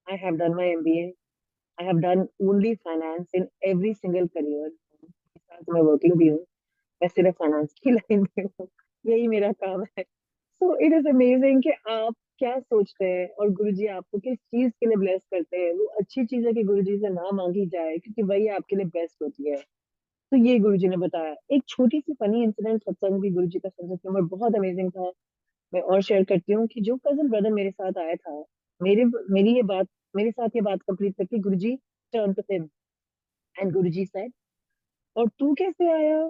I have done my MBA. I have done only finance in every single career. साथ मैं वर्किंग भी हूँ। मैं सिर्फ फाइनेंस की लाइन में हूँ। यही मेरा काम है। सो इट इज अमेजिंग कि आप क्या सोचते हैं और गुरुजी आपको किस चीज के लिए ब्लेस करते हैं। वो अच्छी चीज है कि गुरुजी से ना मांगी जाए, क्योंकि वही आपके लिए बेस्ट होती है। तो ये गुरुजी ने बताया। एक छोटी सी फनी इंसिडेंट सत्संग भी, गुरुजी का सेंस ऑफ ह्यूमर बहुत अमेजिंग था। मैं और शेयर करती हूँ कि जो कजन ब्रदर मेरे साथ आया था, मेरे मेरी ये बात मेरे साथ ये बात कंप्लीट करके Guruji turn to him and Guruji said और तू कैसे आया?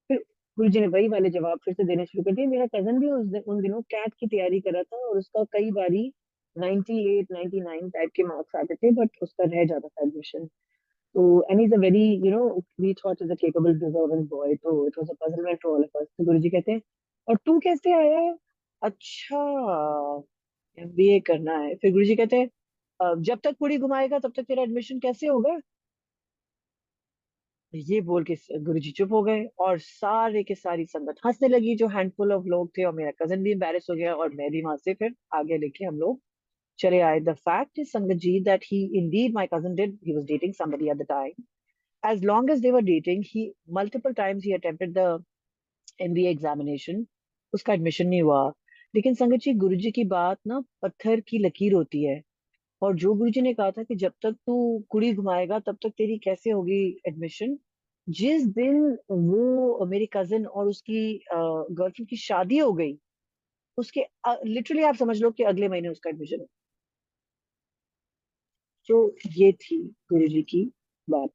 फिर गुरुजी ने वही वाले जवाब फिर से देने शुरू कर दिए। मेरा कजन भी उन दिनों कैट की तैयारी कर रहा था और उसका कई बारी 98 99 टाइप के मार्क्स आते थे, बट उसका रह जाता था एडमिशन। तो and is a very we thought is a capable deserving boy, तो it was a puzzlement for all of us. तो गुरुजी कहते हैं और तू कैसे आया? अच्छा, एमबीए करना है। फिर गुरुजी कहते हैं जब तक कुड़ी घुमाएगा तब तक तेरा एडमिशन कैसे होगा?" ये बोल के गुरुजी चुप हो गए और सारे के सारी संगत हंसने लगी, जो हैंडफुल ऑफ लोग थे। और मेरा कजन भी एम्बेरस हो गया और मैं भी वहां से फिर आगे लेके हम लोग चले आए। The fact is sangat ji that he indeed my cousin did he was dating somebody at the time. As long as they were dating he multiple times he attempted the MBA examination. उसका एडमिशन नहीं हुआ। लेकिन संगत जी गुरुजी की बात ना पत्थर की लकीर होती है। और जो गुरुजी ने कहा था कि जब तक तू कुड़ी घुमाएगा तब तक तेरी कैसे होगी एडमिशन, जिस दिन वो मेरी कजिन और उसकी गर्लफ्रेंड की शादी हो गई, उसके लिटरली आप समझ लो कि अगले महीने उसका एडमिशन। तो ये थी गुरुजी की बात।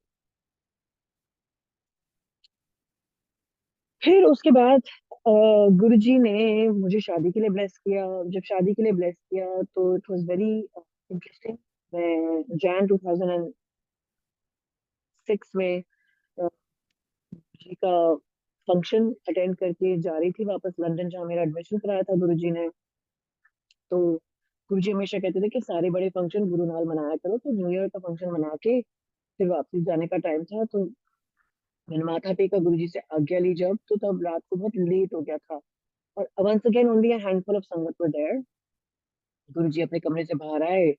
फिर उसके बाद गुरुजी ने मुझे शादी के लिए ब्लेस किया। जब शादी के लिए ब्लेस किया तो इट वाज वेरी इंटरेस्टिंग। मैं जैन 2006 में जी का फंक्शन अटेंड करके जा रही थी वापस लंदन, जहाँ मेरा एडमिशन कराया था गुरुजी ने। तो गुरुजी हमेशा कहते थे कि सारे बड़े फंक्शन गुरु नाल मनाया करो। तो न्यू ईयर का फंक्शन मना के फिर वापस जाने का टाइम था, तो मैंने माथा टेका गुरुजी से आज्ञा ली जब, तो तब रात को बहुत लेट हो गया था। और once again only a handful of sangat were there. गुरुजी अपने कमरे से बाहर आए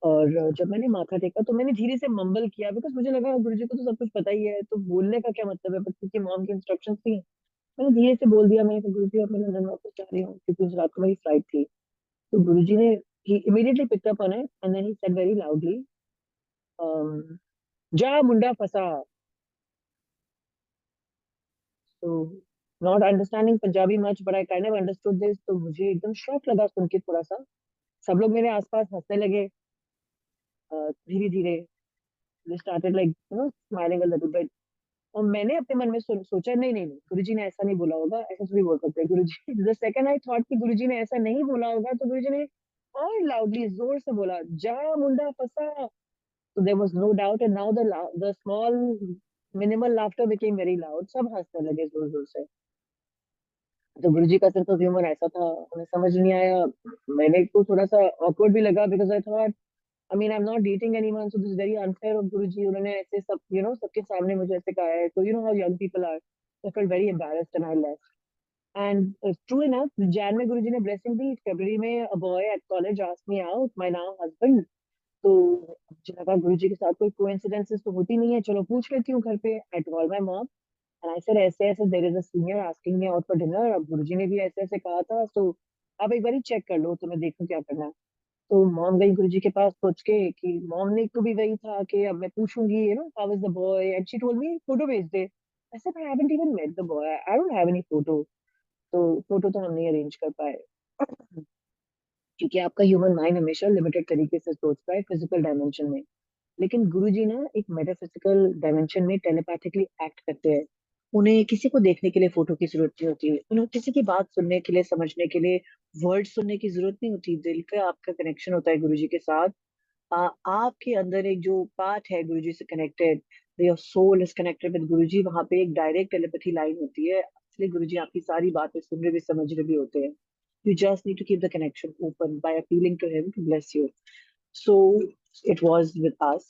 और जब मैंने माथा टेका तो मैंने धीरे से मम्बल किया, बिकॉज मुझे लगा गुरुजी को तो सब कुछ पता ही है, तो बोलने का क्या मतलब है, बट क्योंकि मॉम की इंस्ट्रक्शंस थी। मैंने धीरे से बोल दिया, मैंने कहा गुरुजी अब मैं लंदन वापस जा रही हूँ, क्योंकि उस रात को मेरी फ्लाइट थी। तो गुरुजी ने he immediately picked up on it and then he said very loudly, जा मुंडा फसा। so not understanding Punjabi much but I kind of understood this। तो मुझे एकदम शॉक लगा सुन के थोड़ा सा। सब लोग मेरे आसपास हंसने लगे धीरे धीरे। they started like smiling a little bit। और मैंने अपने मन में सोचा नहीं नहीं नहीं, गुरुजी ने ऐसा नहीं बोला होगा, ऐसा थोड़ी बोल सकते हैं गुरुजी। द सेकंड आई थॉट कि गुरुजी ने ऐसा नहीं बोला होगा, तो गुरुजी ने और लाउडली जोर से बोला जा मुंडा फसा। So there was no doubt, and now the small minimal laughter became very loud। सब हंसने लगे जोर जोर से। तो गुरुजी का सेंस ऑफ ह्यूमर ऐसा था, उन्हें समझ नहीं आया। मैंने को थोड़ा सा awkward भी लगा, because I thought I mean I'm not dating anyone, so this is very unfair of गुरुजी। उन्होंने ऐसे सब सबके सामने मुझे ऐसे कहा है, तो how young people are। So I felt very embarrassed and I left। And true enough, Jan में गुरुजी ने blessing दी. February में a boy at college asked me out, my now husband. तो मुझे लगा गुरुजी के साथ कोई coincidences तो होती नहीं है, चलो पूछ लेती हूँ घर पे. I called my mom and I said ऐसे ऐसे there is a senior asking me out for dinner. अब गुरुजी ने भी ऐसे ऐसे कहा था, तो आप एक बार चेक कर लो तो मैं देखूं क्या करना है. तो मॉम गई गुरुजी के पास सोच के कि मॉम ने को भी वही था कि अब मैं पूछूंगी, how is the boy, and she told me photo भेज दे. I said I haven't even met the boy. I don't have any photo. तो फोटो तो हम नहीं अरेंज कर पाए. क्योंकि आपका ह्यूमन माइंड हमेशा लिमिटेड तरीके से सोचता है फिजिकल डायमेंशन में. लेकिन गुरुजी ना एक मेटाफिजिकल डायमेंशन में टेलीपैथिकली एक्ट करते हैं. उन्हें किसी को देखने के लिए फोटो की जरूरत नहीं होती, उन्हें किसी की बात सुनने के लिए, समझने के लिए वर्ड सुनने की जरूरत नहीं होती. दिल का आपका कनेक्शन होता है गुरुजी के साथ. आपके अंदर एक जो पार्ट है गुरुजी से connected, your soul is connected with Guruji, वहां पे एक डायरेक्ट टेलीपैथी लाइन होती है. इसलिए गुरुजी आपकी सारी बातें सुन रहे भी समझ रहे भी होते हैं. You just need to keep the connection open by appealing to him to bless you. So it was with us.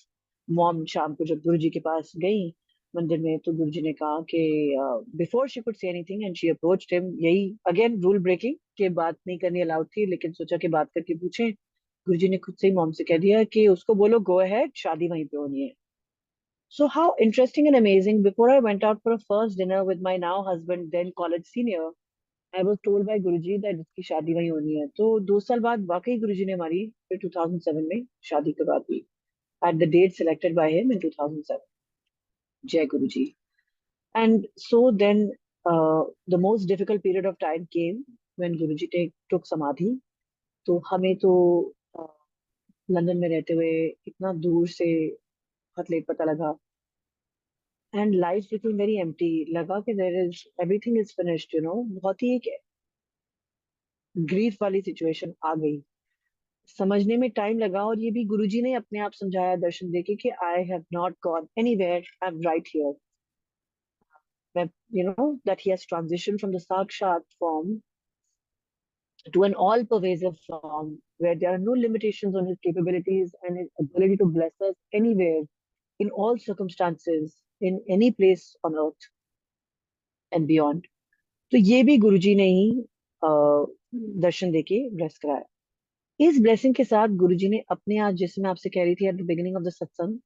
Mom शाम को जब गुरुजी के पास गई मंदिर में, तो गुरुजी ने कहा कि before she could say anything and she approached him, यही अगेन रूल ब्रेकिंग कि बात नहीं करनी अलाउड थी, लेकिन सोचा कि बात करके पूछें. गुरुजी ने खुद से ही मॉम से कह दिया कि उसको बोलो गो अहेड, शादी वहीं पे होनी है. So how interesting and amazing. Before I went out for a first dinner with my now husband, then college senior, I was told by Guruji that इसकी शादी वहीं होनी है. तो 2 साल बाद वाकई गुरुजी ने हमारी फिर 2007 में शादी करवा दी at the date selected by him in 2007. जय Guruji. And so then the most difficult period of time came when Guruji took समाधि. तो हमें तो लंदन में रहते हुए इतना दूर से बहुत लेट पता लगा. And life became very empty. लगा कि there is everything is finished, बहुत ही एक ग्रीफ वाली सिचुएशन आ गई. समझने में टाइम लगा, और ये भी गुरुजी ने अपने आप समझाया दर्शन देके कि I have not gone anywhere, I am right here. That he has transitioned from the sakshat form to an all pervasive form where there are no limitations on his capabilities and his ability to bless us anywhere, in all circumstances, in any place on earth and beyond. तो ये भी गुरुजी ने ही दर्शन देके bless कराया. इस blessing के साथ गुरुजी ने अपने आप, जैसे मैं आपसे कह रही थी at the beginning of the सत्संग,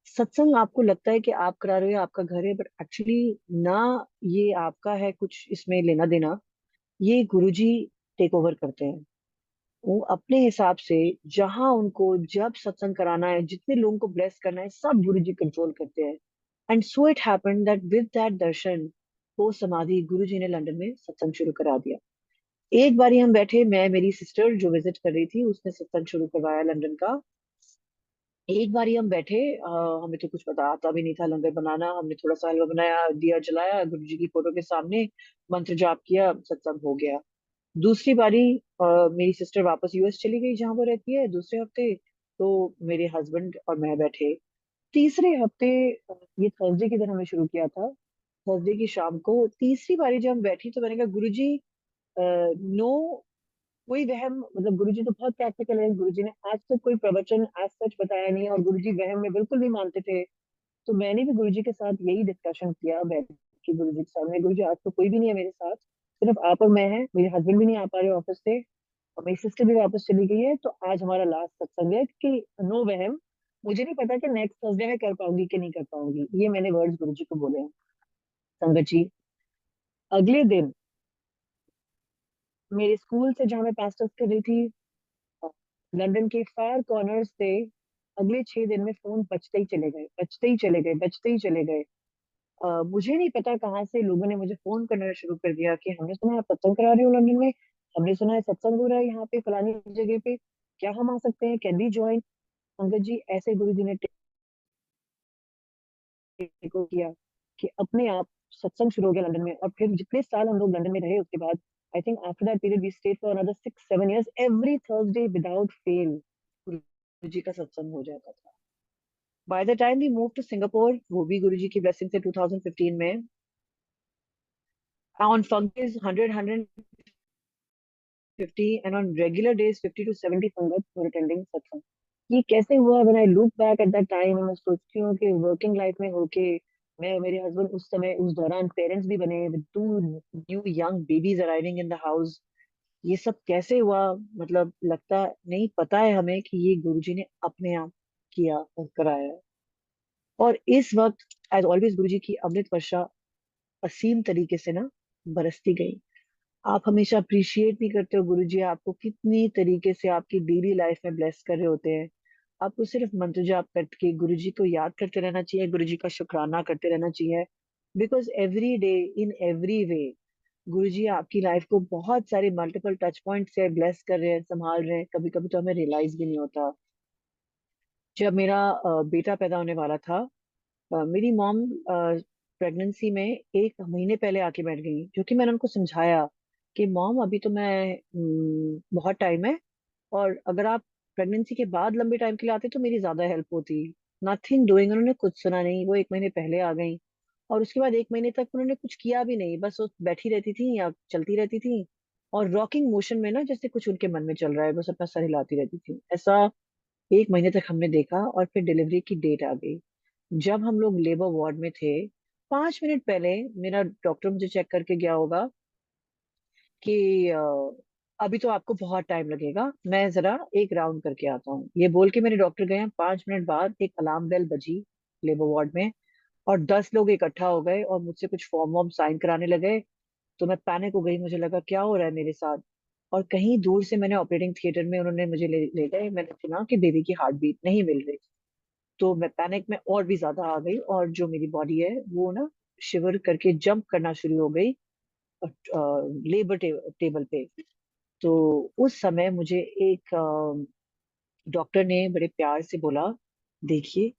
सत्संग आपको लगता है कि आप करा रहे हो, आपका घर है, बट एक्चुअली ना, ये आपका है कुछ इसमें लेना देना. ये गुरुजी टेक ओवर करते हैं. वो अपने हिसाब से जहां उनको जब सत्संग कराना है, जितने लोगों को ब्लेस करना है, सब गुरुजी कंट्रोल करते हैं. And so it happened that with that दर्शन वो समाधि गुरुजी ने लंदन में सत्संग शुरू करा दिया. एक बारी हम बैठे, मैं, मेरी सिस्टर जो विजिट कर रही थी, उसने सत्संग शुरू करवाया लंदन का. एक बारी हम बैठे, हमें तो कुछ पता आता भी नहीं था लंगर बनाना. हमने थोड़ा सा हलवा बनाया, दिया जलाया, गुरु जी की फोटो के सामने मंत्र जाप किया, सत्संग हो गया. दूसरी बारी मेरी सिस्टर वापस यूएस चली गई जहां वो रहती है दूसरे हफ्ते. तो मेरे हस्बैंड और मैं बैठे. तीसरे हफ्ते ये थर्सडे की दिन हमने शुरू किया था. थर्सडे की शाम को तीसरी बारी जब हम बैठी, तो मैंने कहा गुरु जी, नो कोई वहम, मतलब गुरुजी तो बहुत प्रैक्टिकल है. गुरुजी ने आज तक कोई प्रवचन आज सच बताया नहीं, और गुरुजी वहम में बिल्कुल नहीं मानते थे. तो मैंने भी गुरुजी के साथ यही डिस्कशन किया बैठ के गुरुजी के सामने. गुरुजी आज तो कोई भी नहीं है मेरे साथ, सिर्फ आप और मैं हैं. मेरे हस्बैंड भी नहीं आ पा रहे ऑफिस से, और मेरी सिस्टर भी वापस चली गई है. तो आज हमारा लास्ट सत्संग है कि नो वहम. मुझे नहीं पता कि नेक्स्ट थर्सडे में कर पाऊंगी कि नहीं कर पाऊंगी. ये मैंने वर्ड्स गुरुजी को बोले हैं. संगत जी, अगले दिन मेरे स्कूल से जहाँ मैं पास्टर्स कर रही थी, लंदन के फार कॉर्नर से अगले 6 दिन में फोन बजते ही चले गए, बजते ही चले गए, बजते ही चले गए. मुझे नहीं पता कहाँ से लोगों ने मुझे फोन करना शुरू कर दिया कि हमने सुना है आप सत्संग करा रहे हो लंदन में, हमने सुना है सत्संग हो रहा है यहाँ पे फलानी जगह पे, क्या हम आ सकते हैं, कैन वी ज्वाइन. अंगद जी, ऐसे गुरु जी ने टेको किया कि अपने आप सत्संग शुरू हो गया लंदन में. और फिर जितने साल हम लोग लंदन में रहे उसके बाद, I think after that period we stayed for another 6-7 years, every Thursday without fail Guru ji का सत्संग हो जाता था. By the time we move to Singapore, वो भी गुरुजी की ब्लेसिंग से 2015 में, on Funkies 100-150 and on regular days 50 to 70 संगत were attending सत्संग. ये कैसे हुआ? When I look back at that time, मैं सोचती हूँ कि वर्किंग लाइफ में होके मैं मेरे हस्बैंड उस समय उस दौरान पेरेंट्स भी बने with two new young babies arriving in the house. ये सब कैसे हुआ, मतलब लगता नहीं, पता है हमें कि ये गुरुजी ने अपने आप किया और कराया है। और इस वक्त एज ऑलवेज गुरुजी की अमृत वर्षा असीम तरीके से ना बरसती गई। आप हमेशा अप्रिशिएट नहीं करते हो गुरुजी आपको कितनी तरीके से आपकी डेली लाइफ में ब्लेस कर रहे होते हैं। आपको सिर्फ मंत्र जाप करके गुरुजी को याद करते रहना चाहिए, गुरुजी का शुक्राना करते रहना चाहिए। Because every day in every way Guruji आपकी लाइफ को बहुत सारे मल्टीपल टच पॉइंट से ब्लेस कर रहे हैं, संभाल रहे हैं। कभी कभी तो हमें रियलाइज भी नहीं होता। जब मेरा बेटा पैदा होने वाला था, मेरी मॉम प्रेगनेंसी में 1 महीने पहले आके बैठ गई, क्योंकि मैंने उनको समझाया कि मॉम अभी तो मैं बहुत टाइम है, और अगर आप प्रेगनेंसी के बाद लंबे टाइम के लिए आते तो मेरी ज्यादा हेल्प होती। नथिंग डूइंग, उन्होंने कुछ सुना नहीं, वो 1 महीने पहले आ गई। और उसके बाद 1 महीने तक उन्होंने कुछ किया भी नहीं, बस वो बैठी रहती थी या चलती रहती थी, और रॉकिंग मोशन में ना जैसे कुछ उनके मन में चल रहा है, बस अपना सर हिलाती रहती थी। ऐसा 1 महीने तक हमने देखा, और फिर डिलीवरी की डेट आ गई। जब हम लोग लेबर वार्ड में थे, 5 मिनट पहले मेरा डॉक्टर मुझे चेक करके गया होगा कि अभी तो आपको बहुत टाइम लगेगा, मैं जरा एक राउंड करके आता हूँ। ये बोल के मेरे डॉक्टर गए हैं। 5 मिनट बाद एक अलार्म बेल बजी लेबर वार्ड में, और 10 लोग इकट्ठा हो गए और मुझसे कुछ फॉर्म वॉर्म साइन कराने लगे। तो मैं पैनिक हो गई, मुझे लगा क्या हो रहा है मेरे साथ। और कहीं दूर से मैंने ऑपरेटिंग थिएटर में, उन्होंने मुझे ले ले गए, मैंने सुना कि बेबी की हार्ट बीट नहीं मिल रही। तो मैं पैनिक में और भी ज्यादा आ गई, और जो मेरी बॉडी है वो ना शिवर करके जंप करना शुरू हो गई लेबर टेबल पे। तो उस समय मुझे एक डॉक्टर ने बड़े प्यार से बोला, देखिए,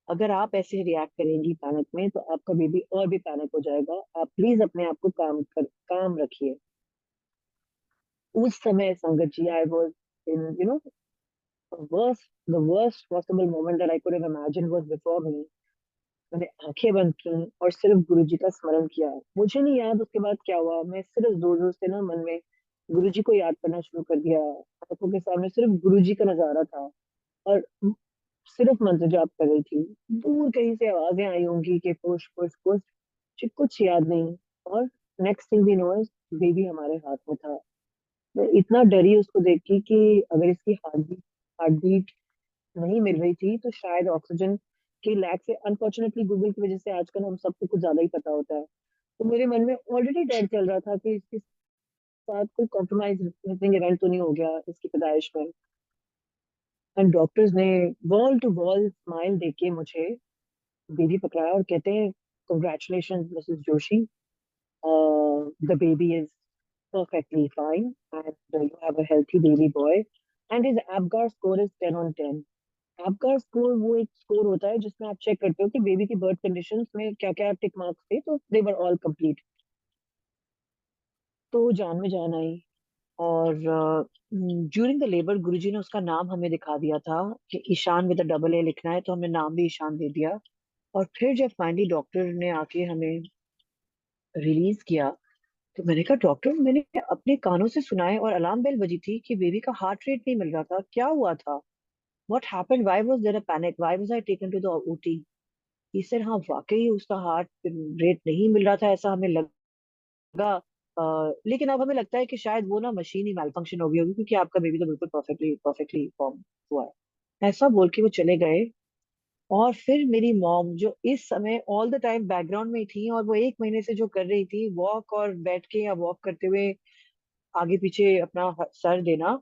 अगर आप ऐसे रिएक्ट करेंगी पैनिक में तो आपका बेबी और भी पैनिक हो जाएगा, आप प्लीज अपने आप को काम रखिए। उस समय sangat ji, I was in worst the worst possible moment that I could have imagine was before me. मैंने आंखें बंद की और सिर्फ गुरु जी का स्मरण किया। मुझे नहीं याद उसके बाद क्या हुआ, मैं सिर्फ जोर जोर से ना मन में गुरु जी को याद करना शुरू कर दिया। आंखों के सामने सिर्फ गुरु जी का नजारा था, और सिर्फ मंत्र जाप कर रही थी। दूर कहीं से आवाजें आई होंगी कि पुश पुश पुश, मुझे कुछ याद नहीं। और next thing we know, baby हमारे हाथ में था। मैं इतना डरी उसको देख के कि अगर इसकी हार्ट बीट नहीं मिल रही थी तो शायद ऑक्सीजन की लैक से, अनफॉर्चुनेटली गूगल की वजह से आजकल हम सबको कुछ ज्यादा ही पता होता है। तो मेरे मन में ऑलरेडी डर चल रहा था कि इसके साथ कोई कॉम्प्रोमाइजिंग इवेंट तो नहीं हो गया इसकी पैदाइश में। एंड डॉक्टर्स ने वॉल टू वॉल स्माइल देके मुझे बेबी पकड़ाया और कहते हैं, congratulation Mrs Joshi, the baby is perfectly fine, and you have a healthy baby boy, and his APGAR score is 10 on 10। आपका स्कोर वो एक स्कोर होता है जिसमें आप चेक करते हो कि बेबी की बर्थ कंडीशंस में क्या क्या टिक मार्क्स थे, तो दे वर ऑल कंप्लीट। तो जान में जान आई। और ड्यूरिंग द लेबर गुरुजी ने उसका नाम हमें दिखा दिया था कि ईशान विद डबल ए लिखना है, तो हमने नाम भी ईशान दे दिया। और फिर जब फाइनली डॉक्टर ने आके हमें रिलीज किया, तो मैंने कहा डॉक्टर, मैंने अपने कानों से सुना है और अलार्म बेल बजी थी कि बेबी का हार्ट रेट नहीं मिल रहा था, क्या हुआ था? What happened, why was there a panic, why was I taken to the OT? He said, हाँ वाकई उसका हार्ट रेट नहीं मिल रहा था, ऐसा हमें लगा। लेकिन अब हमें लगता है कि शायद वो ना मशीन ही मैल फंक्शन हो गई होगी, क्योंकि आपका बेबी तो बिल्कुल परफेक्टली परफेक्टली फॉर्म हुआ है। ऐसा बोल के वो चले गए। और फिर मेरी मॉम, जो इस समय ऑल द टाइम बैकग्राउंड में ही थी, और वो 1 महीने से जो कर रही थी वॉक और बैठ के या वॉक करते हुए आगे पीछे अपना सर देना,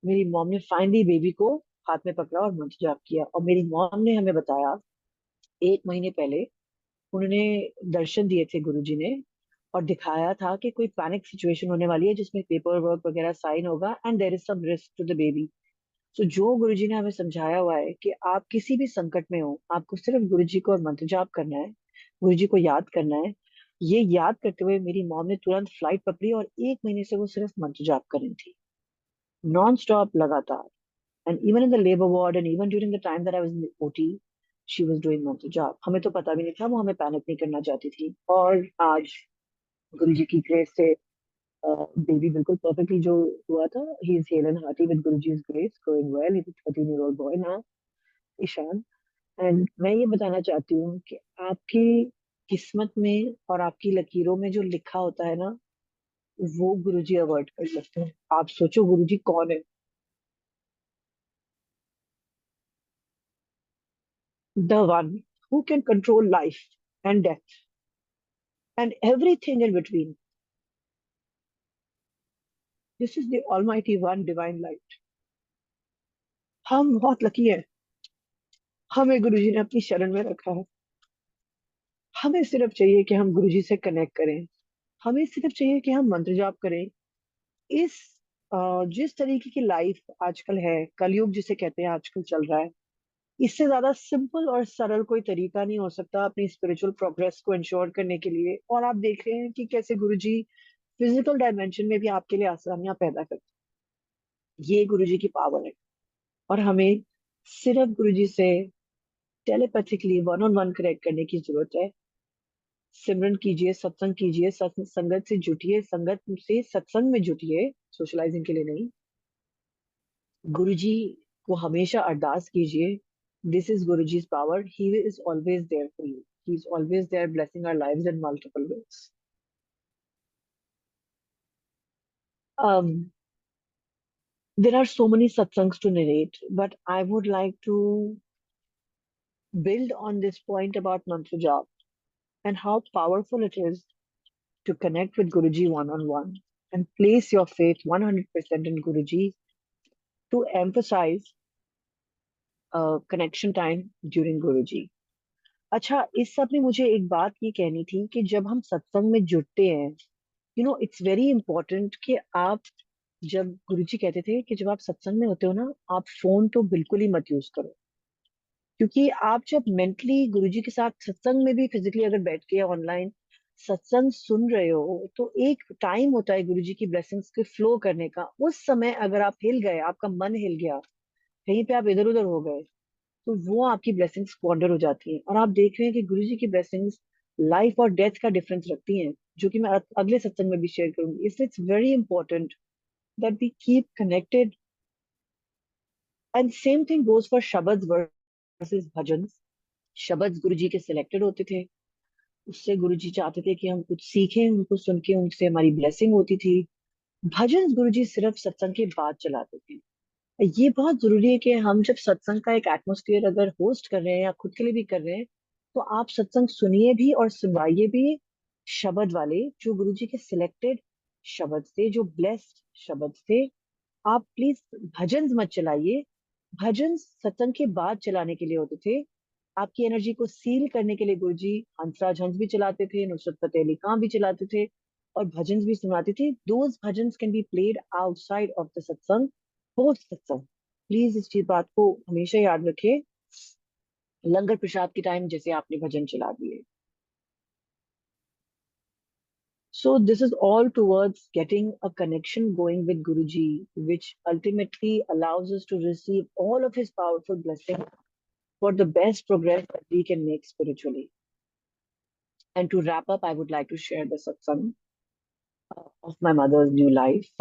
मेरी मॉम ने फाइनली बेबी को हाथ में पकड़ा और मंत्र जाप किया। और मेरी मॉम ने हमें बताया, 1 महीने पहले उन्होंने दर्शन दिए थे गुरुजी ने, और दिखाया था कि कोई पैनिक सिचुएशन होने वाली है जिसमें पेपर वर्क वगैरह साइन होगा, and there is some risk to the baby. तो जो गुरुजी ने हमें समझाया हुआ है कि आप किसी भी संकट में हो, आपको सिर्फ गुरुजी को और मंत्र जाप करना है, गुरुजी को याद करना है। ये याद करते हुए मेरी मॉम ने तुरंत फ्लाइट पकड़ी, और 1 महीने से वो सिर्फ मंत्र जाप कर रही थी, नॉन स्टॉप, लगातार। And even in the labor ward and even during the time that I was in the OT, she was doing mental job। हमें तो पता भी नहीं था, वो हमें पैनिक नहीं करना चाहती थी। और आज गुरु जी की ग्रेस से बेबी बिल्कुल परफेक्टली जो हुआ था, he is hale and hearty with Guru ji's grace, growing well, he's a 13-year-old boy now, Ishaan. And मैं ये बताना चाहती हूँ कि आपकी किस्मत में और आपकी लकीरों में जो लिखा होता है ना, वो गुरुजी अवॉइड कर सकते हैं। आप सोचो गुरुजी कौन है? The one who can control life and death and everything in between. This is the almighty one, divine light. हम बहुत लकी हैं, हमें गुरुजी ने अपनी शरण में रखा है। हमें सिर्फ चाहिए कि हम गुरुजी से कनेक्ट करें। हमें सिर्फ चाहिए कि हम मंत्र जाप करें। इस जिस तरीके की लाइफ आजकल है, कलयुग जिसे कहते हैं आजकल चल रहा है, इससे ज्यादा सिंपल और सरल कोई तरीका नहीं हो सकता अपनी स्पिरिचुअल प्रोग्रेस को इंश्योर करने के लिए। और आप देख रहे हैं कि कैसे गुरुजी फिजिकल डायमेंशन में भी आपके लिए आसानियां पैदा करते हैं। ये गुरुजी की पावर है। और हमें सिर्फ गुरुजी से telepathically one on one connect करने की जरूरत है। सिमरन कीजिए, सत्संग कीजिए, संगत से जुटिए, संगत से सत्संग में जुटिए, सोशलाइजिंग के लिए नहीं। गुरुजी को हमेशा अरदास कीजिए। This is Guruji's power, he is always there for you, he is always there blessing our lives in multiple ways. um there are so many satsangs to narrate, but I would like to build on this point about mantra jap and how powerful it is to connect with Guruji one on one and place your faith 100% in Guruji to emphasize connection time during Guruji. अच्छा, इस सब में मुझे एक बात ये कहनी थी कि जब हम सत्संग में जुटते हैं, इट्स वेरी इंपॉर्टेंट कि आप, जब गुरुजी कहते थे कि जब आप सत्संग में होते हो ना, आप फोन तो बिल्कुल ही मत यूज करो। क्योंकि आप जब मेंटली गुरुजी के साथ सत्संग में भी फिजिकली अगर बैठ के ऑनलाइन सत्संग सुन रहे हो, तो एक टाइम होता है गुरुजी की ब्लेसिंग्स के फ्लो करने का। उस समय अगर आप हिल गए, आपका मन हिल गया, कहीं पे आप इधर उधर हो गए, तो वो आपकी ब्लेसिंग्स स्क्वांडर हो जाती हैं। और आप देख रहे हैं कि गुरुजी की ब्लेसिंग्स लाइफ और डेथ का डिफरेंस रखती हैं, जो कि मैं अगले सत्संग में भी शेयर करूंगी। इसलिए it's very important that we keep connected. And same thing goes for shabad versus bhajan. Shabad Guruji के सिलेक्टेड होते थे, उससे गुरुजी चाहते थे कि हम कुछ सीखें, उनको सुन के उनसे हमारी ब्लेसिंग होती थी। भजन गुरुजी सिर्फ सत्संग के बाद चलाते थे। ये बहुत जरूरी है कि हम जब सत्संग का एक एटमोस्फियर अगर होस्ट कर रहे हैं या खुद के लिए भी कर रहे हैं, तो आप सत्संग सुनिए भी और सुनवाइए भी शब्द वाले, जो गुरुजी के सिलेक्टेड शब्द थे, जो ब्लेस्ड शब्द थे। आप प्लीज भजन मत चलाइए। भजन सत्संग के बाद चलाने के लिए होते थे। आपकी एनर्जी को सील करने के लिए गुरुजी हंसराज हंस भी चलाते थे, नुसरत फतेह अली खां भी चलाते थे, और भजन भी सुनाते थे। Those bhajan can be played outside of the सत्संग, पोस्ट सत्संग। प्लीज इस चीज बात को हमेशा याद रखिए। लंगर प्रसाद के टाइम जैसे आपने भजन चला दिए। So this is all towards getting a connection going with Guruji, which ultimately allows us to receive all of his powerful blessings for the best progress that we can make spiritually. And to wrap up, I would like to share the satsang of my mother's new life.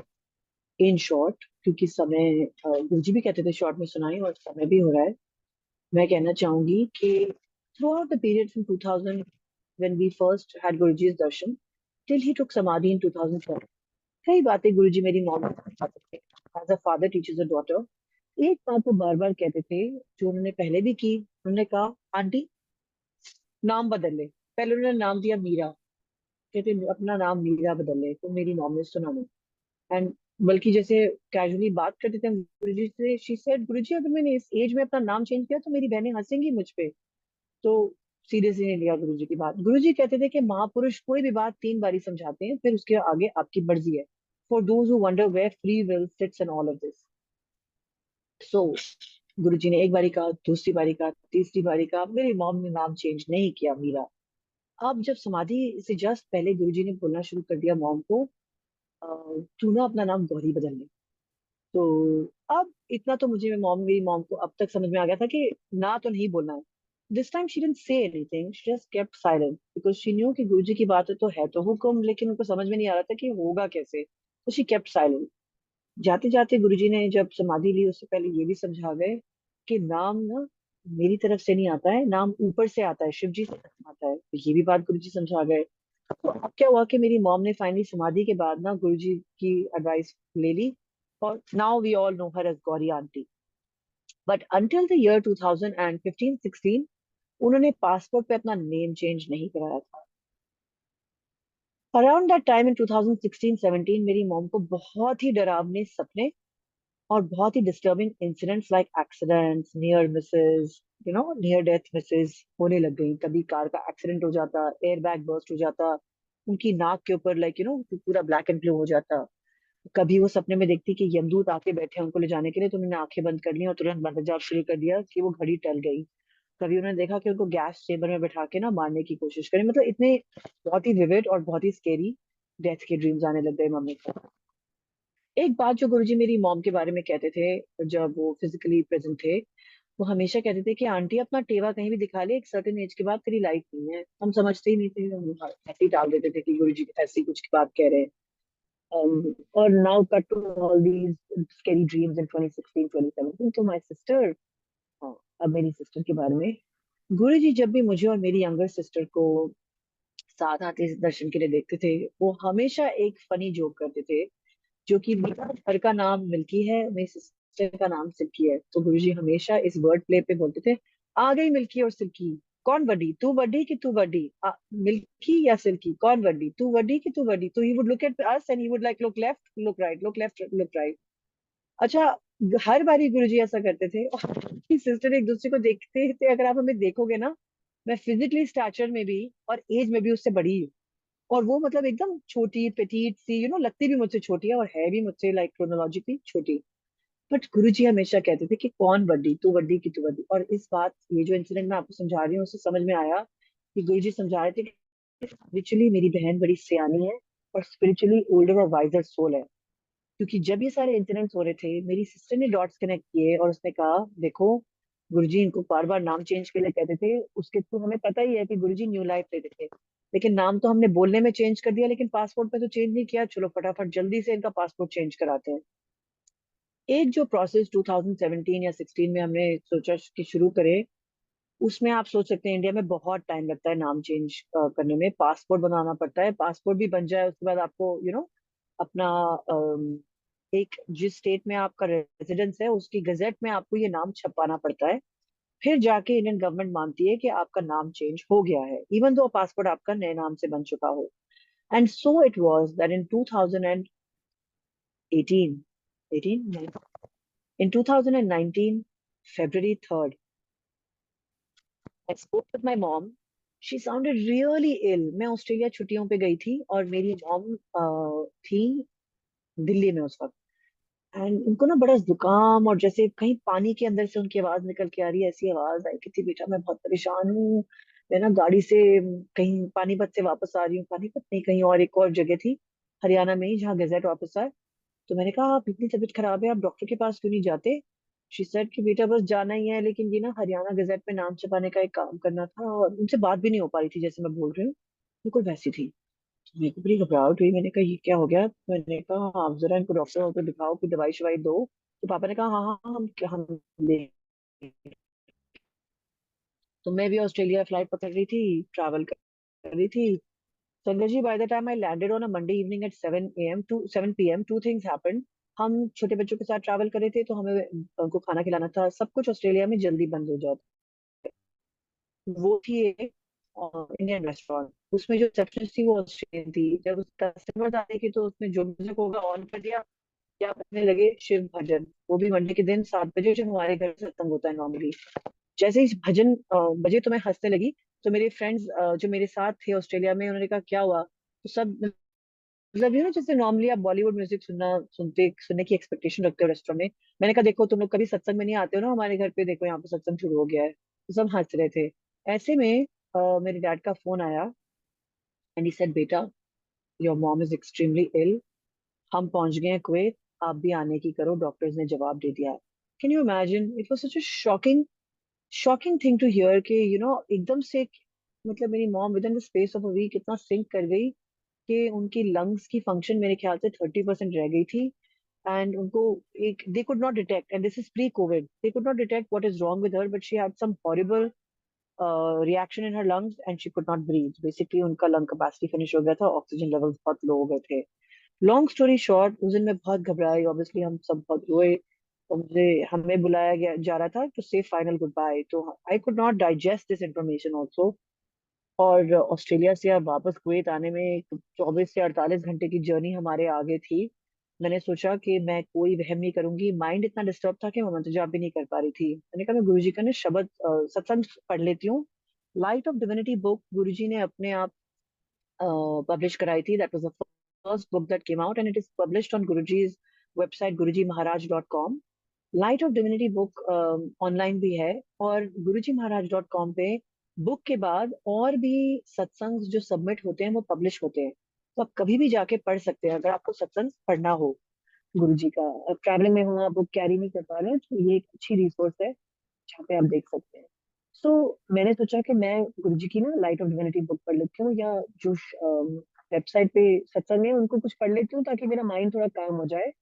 In short, क्योंकि समय गुरुजी भी कहते थे short में सुनाई, और समय भी हो रहा है, मैं कहना चाहूंगी कि throughout the period from 2000, when we first had Guruji's darshan, till he took samadhi in 2007, कई बातें गुरुजी मेरी मॉम को बताते थे। As a father teachers a daughter, एक बात वो बार बार कहते थे, जो उन्होंने पहले भी की। उन्होंने कहा, आंटी नाम बदल ले। पहले उन्होंने नाम दिया मीरा, कहते अपना नाम मीरा बदल ले, तो मेरी मॉम ने सुना नहीं। एंड बल्कि जैसे कैजुअली बात करते थे गुरुजी से, शी सेड, गुरुजी अगर मैंने इस एज में अपना नाम चेंज किया तो मेरी बहनें हंसेंगी मुझ पे। तो सीरियसली नहीं लिया गुरुजी की बात। गुरुजी कहते थे कि महापुरुष कोई भी बात 3 बारी समझाते हैं, फिर उसके आगे आपकी मर्जी है। For those who wonder where free will sits in all of this. So Guruji ने एक बारी कहा, दूसरी बारी कहा, तीसरी बारी कहा, मेरी मॉम ने नाम चेंज नहीं किया, मीरा। अब जब समाधि से जस्ट पहले गुरुजी ने बोलना शुरू कर दिया मॉम को, तू ना अपना नाम गौरी बदल ले। तो अब इतना तो मुझे मेरी मॉम को अब तक समझ में आ गया था कि ना तो नहीं बोलना है। This time she didn't say anything, she just kept silent, because she knew कि गुरुजी की बात है तो हुक्म, लेकिन उनको समझ में नहीं आ रहा था कि होगा कैसे, तो शी केप्ट साइलेंट। जाते जाते गुरुजी ने जब समाधि ली, उससे पहले ये भी समझा गए कि नाम ना मेरी तरफ से नहीं आता है, नाम ऊपर से आता है, शिव जी से आता है। तो ये भी बात गुरुजी समझा गए। तो अब क्या हुआ कि मेरी मॉम ने फाइनली समाधि के बाद ना गुरुजी की एडवाइस ले ली, और now we all know her as Gauri aunty. But until the year 2015-16 उन्होंने पासपोर्ट पे अपना नेम चेंज नहीं कराया था। अराउंड दैट टाइम इन 2016-17 मेरी मॉम को बहुत ही डरावने सपने और बहुत ही disturbing incidents like accidents, near misses, near death misses होने लग गई। कभी कार का एक्सीडेंट हो जाता, एयर बैग बर्स्ट हो जाता, उनकी नाक के ऊपर पूरा ब्लैक एंड ब्लू हो जाता। कभी वो सपने में देखती कि यमदूत आके बैठे हैं उनको ले जाने के लिए, तो उन्होंने आंखें बंद कर ली और तुरंत बंदरजाब शुरू कर दिया कि वो घड़ी टल गई। कभी उन्होंने देखा कि उनको गैस चेम्बर में बैठा के ना मारने की कोशिश करें। मतलब इतने बहुत ही विविड और बहुत ही स्केरी डेथ के ड्रीम्स आने लग गए मम्मी को। एक बात जो गुरुजी मेरी मॉम के बारे में कहते थे जब वो फिजिकली प्रेजेंट थे, वो हमेशा कहते थे कि आंटी अपना टेवा कहीं भी दिखा ले, एक सर्टेन एज के बाद तेरी लाइफ नहीं है। हम समझते ही नहीं थे, हम ऐसे ही टाल देते थे कि गुरुजी ऐसी कुछ बात कह रहे हैं। और now cut to all these scary dreams in 2016 2017 तो माय सिस्टर। अब मेरी सिस्टर के बारे में, गुरुजी जब भी मुझे और मेरी यंगर सिस्टर को साथ आते दर्शन के लिए देखते थे, वो हमेशा एक फनी जोक करते थे, जो कि मेरा घर का नाम मिल्की है, मेरी सिस्टर का नाम सिल्की है। तो गुरुजी हमेशा इस वर्ड प्ले पे बोलते थे, आ गई मिल्की और सिल्की, कौन बड़ी, तू बड़ी कि तू बड़ी, मिल्की या सिल्की, कौन बड़ी, तू बड़ी कि तू बड़ी। तो he would look at us and he would like look left look right, look left look right. अच्छा, हर बारी गुरुजी ऐसा करते थे। और सिस्टर एक दूसरे को देखते थे, अगर आप हमें देखोगे ना, मैं फिजिकली स्टैचर में भी और एज में भी उससे बड़ी हूँ। और वो मतलब एकदम छोटी पेटीट सी, लगती भी मुझसे छोटी है और है भी मुझसे लाइक क्रोनोलॉजिकली छोटी। बट गुरुजी हमेशा कहते थे कि कौन बड़ी, तू बड़ी कि तू बड़ी। और इस बात, ये जो इंसिडेंट मैं आपको समझा रही हूँ, उससे समझ में आया कि गुरुजी समझा रहे थे कि स्पिरिचुअली मेरी बहन बड़ी सियानी है और स्पिरिचुअली ओल्डर और वाइजर सोल है। क्योंकि जब ये सारे इंसिडेंट्स हो रहे थे, मेरी सिस्टर ने डॉट्स कनेक्ट किए और उसने कहा, देखो गुरुजी इनको बार बार नाम चेंज के लिए कहते थे, उसके तो हमें पता ही है कि गुरुजी न्यू लाइफ लेते थे, लेकिन नाम तो हमने बोलने में चेंज कर दिया, लेकिन पासपोर्ट पे तो चेंज नहीं किया। चलो फटाफट जल्दी से इनका पासपोर्ट चेंज कराते हैं। एक जो प्रोसेस 2017 या 16 में हमने सोचा कि शुरू करें, उसमें आप सोच सकते हैं इंडिया में बहुत टाइम लगता है नाम चेंज करने में। पासपोर्ट बनाना पड़ता है, पासपोर्ट भी बन जाए उसके बाद आपको अपना एक जिस स्टेट में आपका रेजिडेंस है उसकी गजेट में आपको ये नाम छपाना पड़ता है। फिर जाके इंडियन गवर्नमेंट मानती है कि आपका नाम चेंज हो गया है, इवन दो पासपोर्ट आपका नए नाम से बन चुका हो। And so it was that in 2018 18 in 2019 February 3rd I spoke with my mom. She sounded really ill. मैं ऑस्ट्रेलिया छुट्टियों पे गई थी और मेरी मॉम थी दिल्ली में उस वक्त। एंड उनको ना बड़ा जुकाम, और जैसे कहीं पानी के अंदर से उनकी आवाज निकल के आ रही है, ऐसी आवाज आई कि थी, बेटा मैं बहुत परेशान हूँ, मैं ना गाड़ी से कहीं पानीपत से वापस आ रही हूँ, पानीपत नहीं कहीं और एक और जगह थी हरियाणा में ही जहाँ गजट वापस आए। तो मैंने कहा आप इतनी तबीयत खराब है, आप डॉक्टर के पास क्यों नहीं जाते। शी सेड कि बेटा बस जाना ही है, लेकिन ये ना हरियाणा गजट में नाम छपाने का एक काम करना था, और उनसे बात भी नहीं हो पा रही थी जैसे मैं बोल रही हूँ, बिल्कुल वैसी थी। तो मेरे को बड़ी घबराहट हुई, मैंने कहा ये क्या हो गया। मैंने कहा हाँ, आप जरा इनको डॉक्टर को दिखाओ, कोई दवाई शवाई दो। तो पापा ने कहा हाँ हाँ हाँ, हम दे। तो मैं भी ऑस्ट्रेलिया फ्लाइट पकड़ रही थी, ट्रैवल कर रही थी। Sanjay ji, by the time I landed on a Monday evening at 7 a.m. To 7 p.m. Two things happened. हम छोटे बच्चों के साथ ट्रैवल कर रहे थे, तो हमें उनको खाना खिलाना था। सब कुछ ऑस्ट्रेलिया में जल्दी बंद हो जाता है। वो थी एक इंडियन रेस्टोरेंट, उसमें जो रिसेप्शनिस्ट थी वो ऑस्ट्रेलियन थी। जब उस कस्टमर आने की, तो उसने जो म्यूजिक होगा ऑन कर दिया, क्या करने लगे, शिव भजन। वो भी मंडे के दिन 7 बजे, जो हमारे घर से सत्संग होता है नॉर्मली। जैसे ही भजन बजे तो मैं हंसने लगी। तो मेरे फ्रेंड्स जो मेरे साथ थे ऑस्ट्रेलिया में, उन्होंने कहा क्या हुआ। तो सब मतलब जैसे नॉर्मली आप बॉलीवुड म्यूजिक सुनने की एक्सपेक्टेशन रखते हो रेस्टोरेंट में। मैंने कहा देखो तुम लोग कभी सत्संग में नहीं आते हो ना हमारे घर पे, देखो यहाँ पे सत्संग शुरू हो गया है। तो सब हंस रहे थे। ऐसे में मेरे डैड का फोन आया एंड ही सेड, बेटा योर मॉम इज एक्सट्रीमली इल, हम पहुंच गए हैं कुवैत, आप भी आने की करो, डॉक्टर्स ने जवाब दे दिया है। Can you imagine, it was such a shocking shocking thing to hear कि एकदम से, मतलब मेरी mom within the space of a week इतना सिंक कर गई कि उनकी लंग्स की फंक्शन मेरे ख्याल से 30% रह गई थी। एंड उनको एक they could not detect, and this is pre covid, they could not detect what is wrong with her, but she had some horrible reaction in her lungs and she could not breathe. Basically उनका lung capacity finish हो गया था, oxygen levels बहुत लो हो गए थे। Long story short, उस दिन मैं बहुत घबराई, ऑब्वियसली हम सब बहुत रोए, और मुझे हमें बुलाया गया जा रहा था टू से फाइनल गुड बाय, तो आई could not digest this information also. और ऑस्ट्रेलिया से अब वापस कुवैत आने में 24 से 48 घंटे की जर्नी हमारे आगे थी। मैंने सोचा कि मैं कोई वहम नहीं करूंगी, माइंड इतना डिस्टर्ब था कि मैं मंत्र जाप भी नहीं कर पा रही थी। मैंने कहा मैं गुरुजी का ना शब्द सत्संग पढ़ लेती हूँ। लाइट ऑफ डिविनिटी बुक गुरुजी ने अपने आप पब्लिश कराई थी। That was the first book that came out and it is published on Guruji's website gurujimaharaj.com। Light of divinity book online भी है, और gurujimaharaj.com पे बुक के बाद और भी सत्संग जो सबमिट होते हैं वो पब्लिश होते हैं, तो आप कभी भी जाके पढ़ सकते हैं अगर आपको सत्संग पढ़ना हो गुरुजी का। अब ट्रैवलिंग में हो, आप बुक कैरी नहीं कर पा रहे हैं, तो ये एक अच्छी रिसोर्स है जहाँ पे आप देख सकते हैं। सो मैंने सोचा कि मैं गुरुजी की ना लाइट ऑफ डिविनिटी बुक पढ़ लेती हूँ, या जो वेबसाइट पे सत्संग है उनको कुछ पढ़ लेती हूँ, ताकि मेरा माइंड थोड़ा काम हो जाए,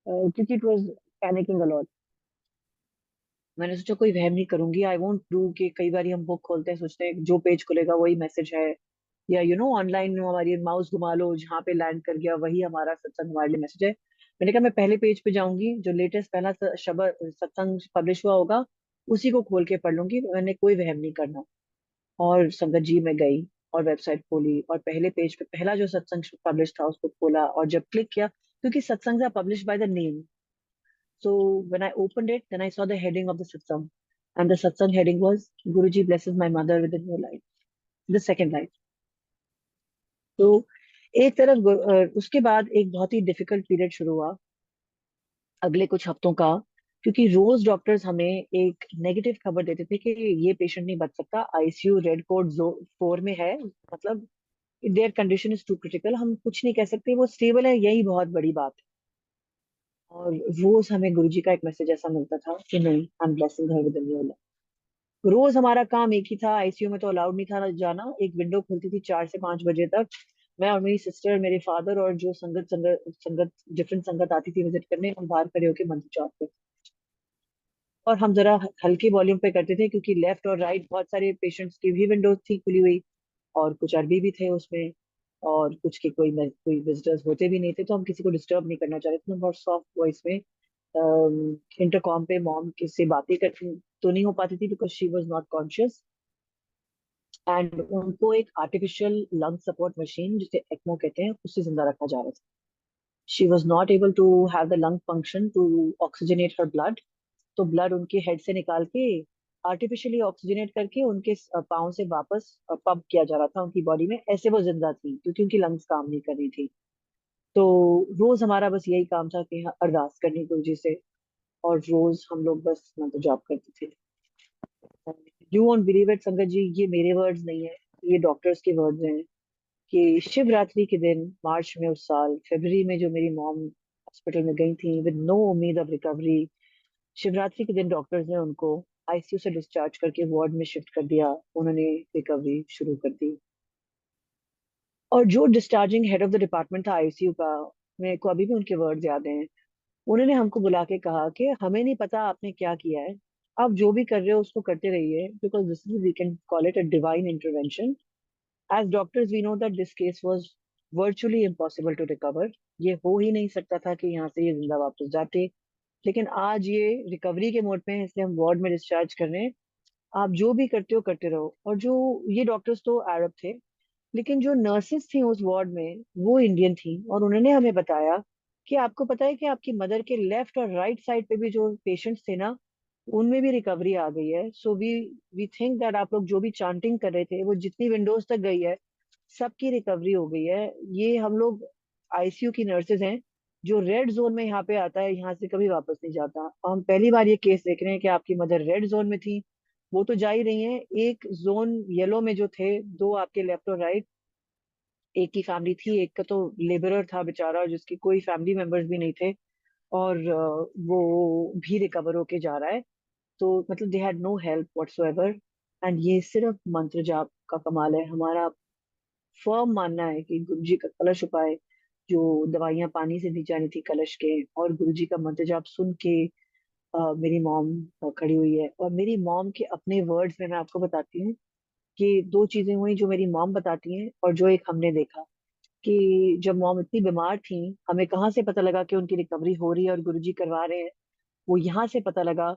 क्योंकि इट वाज पैनिकिंग अलॉट। मैंने सोचा कोई वहम नहीं करूंगी, आई वोंट डू कि कई बार हम बुक खोलते हैं सोचते हैं जो पेज खुलेगा वही मैसेज है, या ऑनलाइन हमारी माउस घुमा लो जहाँ पे लैंड कर गया वही हमारा सत्संग हमारे लिए मैसेज है। मैंने कहा मैं पहले पेज पे जाऊंगी, जो लेटेस्ट पहला शब्द सत्संग पब्लिश हुआ होगा उसी को खोल के पढ़ लूंगी, मैंने कोई वहम नहीं करना। और संगत जी मैं गई और वेबसाइट खोली, और पहले पेज पे पहला जो सत्संग पब्लिश था उसको खोला, और जब क्लिक किया, क्योंकि सत्संग publish by the name, so when I opened it, then I saw the heading of the satsang, and the satsang heading was Guruji blesses my mother with a new life, the second life. तो एक तरफ उसके बाद एक बहुत ही difficult period शुरू हुआ अगले कुछ हफ्तों का, क्योंकि रोज डॉक्टर्स हमें एक नेगेटिव खबर देते थे कि ये पेशेंट नहीं बच सकता, आईसीयू रेड कोड जो 4 में है, मतलब their condition is too critical, हम कुछ नहीं कह सकते, वो स्टेबल है, यही बहुत बड़ी बात है। और रोज हमें गुरुजी का एक मैसेज ऐसा मिलता था कि नहीं, I am blessing her with a new life. रोज हमारा काम एक ही था, आईसीयू में तो अलाउड नहीं था जाना, एक विंडो खुलती थी 4 से 5 बजे तक, मैं और मेरी सिस्टर, मेरे फादर, और जो संगत संगत संगत डिफरेंट संगत आती थी विजिट करने, हम बाहर खड़े होकर मंत्र चाहते थे। और हम जरा हल्के वॉल्यूम पे करते थे, क्योंकि लेफ्ट और राइट बहुत सारे पेशेंट्स की भी विंडोज थी खुली हुई, और कुछ अरबी भी थे उसमें, और कुछ के कोई विजिटर्स होते भी नहीं थे, तो हम किसी को डिस्टर्ब नहीं करना चाह रहे थे। हम बहुत सॉफ्ट वॉइस में इंटरकॉम पे मॉम किससे बातें करती तो नहीं हो पाती थी, because she was not conscious, and उनको एक आर्टिफिशियल लंग सपोर्ट मशीन जिसे एक्मो कहते हैं उससे जिंदा रखा जा रहा था। She was not able to have the lung function to oxygenate her blood, तो ब्लड उनके हेड से निकाल के आर्टिफिशियली ऑक्सीजनेट करके उनके पाँव से वापस पंप किया जा रहा था उनकी बॉडी में, ऐसे वो जिंदा थी क्योंकि उनकी लंग्स काम नहीं कर रही थी। तो रोज हमारा बस यही काम था कि अरदास करनी गुरु जी से, और रोज हम लोग बस मंत्र जाप करते थे। यू वोंट बिलीव इट संगत जी, ये मेरे वर्ड्स नहीं है, ये डॉक्टर्स के वर्ड्स हैं, कि शिवरात्रि के दिन मार्च में उस साल फरवरी में जो मेरी मॉम हॉस्पिटल में गई थी विद नो उम्मीद ऑफ रिकवरी, शिवरात्रि के दिन डॉक्टर्स ने उनको आईसीयू से डिस्चार्ज करके वार्ड में शिफ्ट कर दिया, उन्होंने रिकवरी शुरू कर दी। और जो discharging head of the department था आईसीयू का, मेरे को अभी भी उनके वर्ड्स याद हैं। उन्होंने हमको बुला के कहा कि हमें नहीं पता आपने क्या किया है, आप जो भी कर रहे हो उसको करते रहिए, because this is we can call it a divine intervention. As doctors we know that this case was virtually impossible to recover, ये हो ही नहीं सकता था कि यहाँ से ये जिंदा वापस जाते, लेकिन आज ये रिकवरी के मोड पे है, इसलिए हम वार्ड में डिस्चार्ज कर रहे हैं। आप जो भी करते हो करते रहो। और जो ये डॉक्टर्स तो अरब थे, लेकिन जो नर्सेस थी उस वार्ड में वो इंडियन थी, और उन्होंने हमें बताया कि आपको पता है कि आपकी मदर के लेफ्ट और राइट साइड पे भी जो पेशेंट्स थे ना, उनमें भी रिकवरी आ गई है। So we we think that आप लोग जो भी चांटिंग कर रहे थे वो जितनी विंडोज तक गई है सबकी रिकवरी हो गई है। ये हम लोग आईसीयू की नर्सेज हैं, जो रेड जोन में यहाँ पे आता है यहाँ से कभी वापस नहीं जाता, और हम पहली बार ये केस देख रहे हैं कि आपकी मदर रेड जोन में थी, वो तो जा ही रही हैं, एक जोन येलो में जो थे दो आपके लेफ्ट और राइट, एक की फैमिली थी, एक का तो लेबरर था बेचारा जिसकी कोई फैमिली मेंबर्स भी नहीं थे, और वो भी रिकवर होके जा रहा है। तो मतलब they had no help whatsoever, and ये सिर्फ मंत्र जाप का कमाल है। हमारा फर्म मानना है कि गुरु जी का कलश उपाय जो दवाइयाँ पानी से दी जानी थी कलश के, और गुरुजी का मंत्र जाप सुन के मेरी मॉम खड़ी हुई है। और मेरी मॉम के अपने वर्ड्स में मैं आपको बताती हूँ कि दो चीजें हुई जो मेरी मॉम बताती हैं और जो एक हमने देखा। कि जब मॉम इतनी बीमार थी, हमें कहाँ से पता लगा कि उनकी रिकवरी हो रही है और गुरुजी करवा रहे हैं। वो यहाँ से पता लगा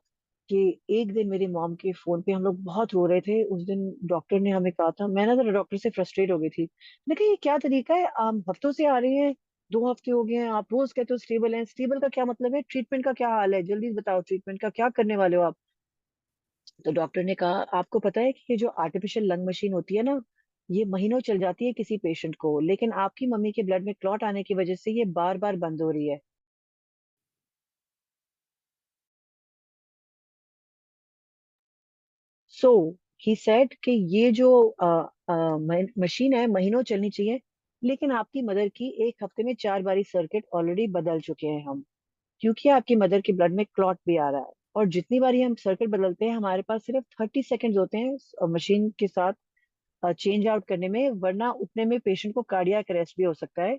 कि एक दिन मेरी मॉम के फोन पे हम लोग बहुत रो रहे थे। उस दिन डॉक्टर ने हमें कहा था, मैं ना जरा डॉक्टर से फ्रस्ट्रेट हो गई थी। मैंने कहा ये क्या तरीका है, आप हफ्तों से आ रही हैं, 2 हफ्ते हो गए हैं, आप रोज कहते हो स्टेबल हैं। स्टेबल का क्या मतलब है, ट्रीटमेंट का क्या हाल है, जल्दी बताओ ट्रीटमेंट का क्या करने वाले हो आप। तो डॉक्टर ने कहा, आपको पता है कि ये जो आर्टिफिशियल लंग मशीन होती है ना, ये महीनों चल जाती है किसी पेशेंट को, लेकिन आपकी मम्मी के ब्लड में क्लॉट आने की वजह से ये बार बार बंद हो रही है। सो ही सेड कि ये जो मशीन है महीनों चलनी चाहिए, लेकिन आपकी मदर की एक हफ्ते में 4 बारी सर्किट ऑलरेडी बदल चुके हैं हम, क्योंकि आपकी मदर के ब्लड में क्लॉट भी आ रहा है। और जितनी बारी हम सर्किट बदलते हैं, हमारे पास सिर्फ 30 सेकेंड होते हैं मशीन के साथ चेंज आउट करने में, वरना उतने में पेशेंट को कार्डियक अरेस्ट भी हो सकता है।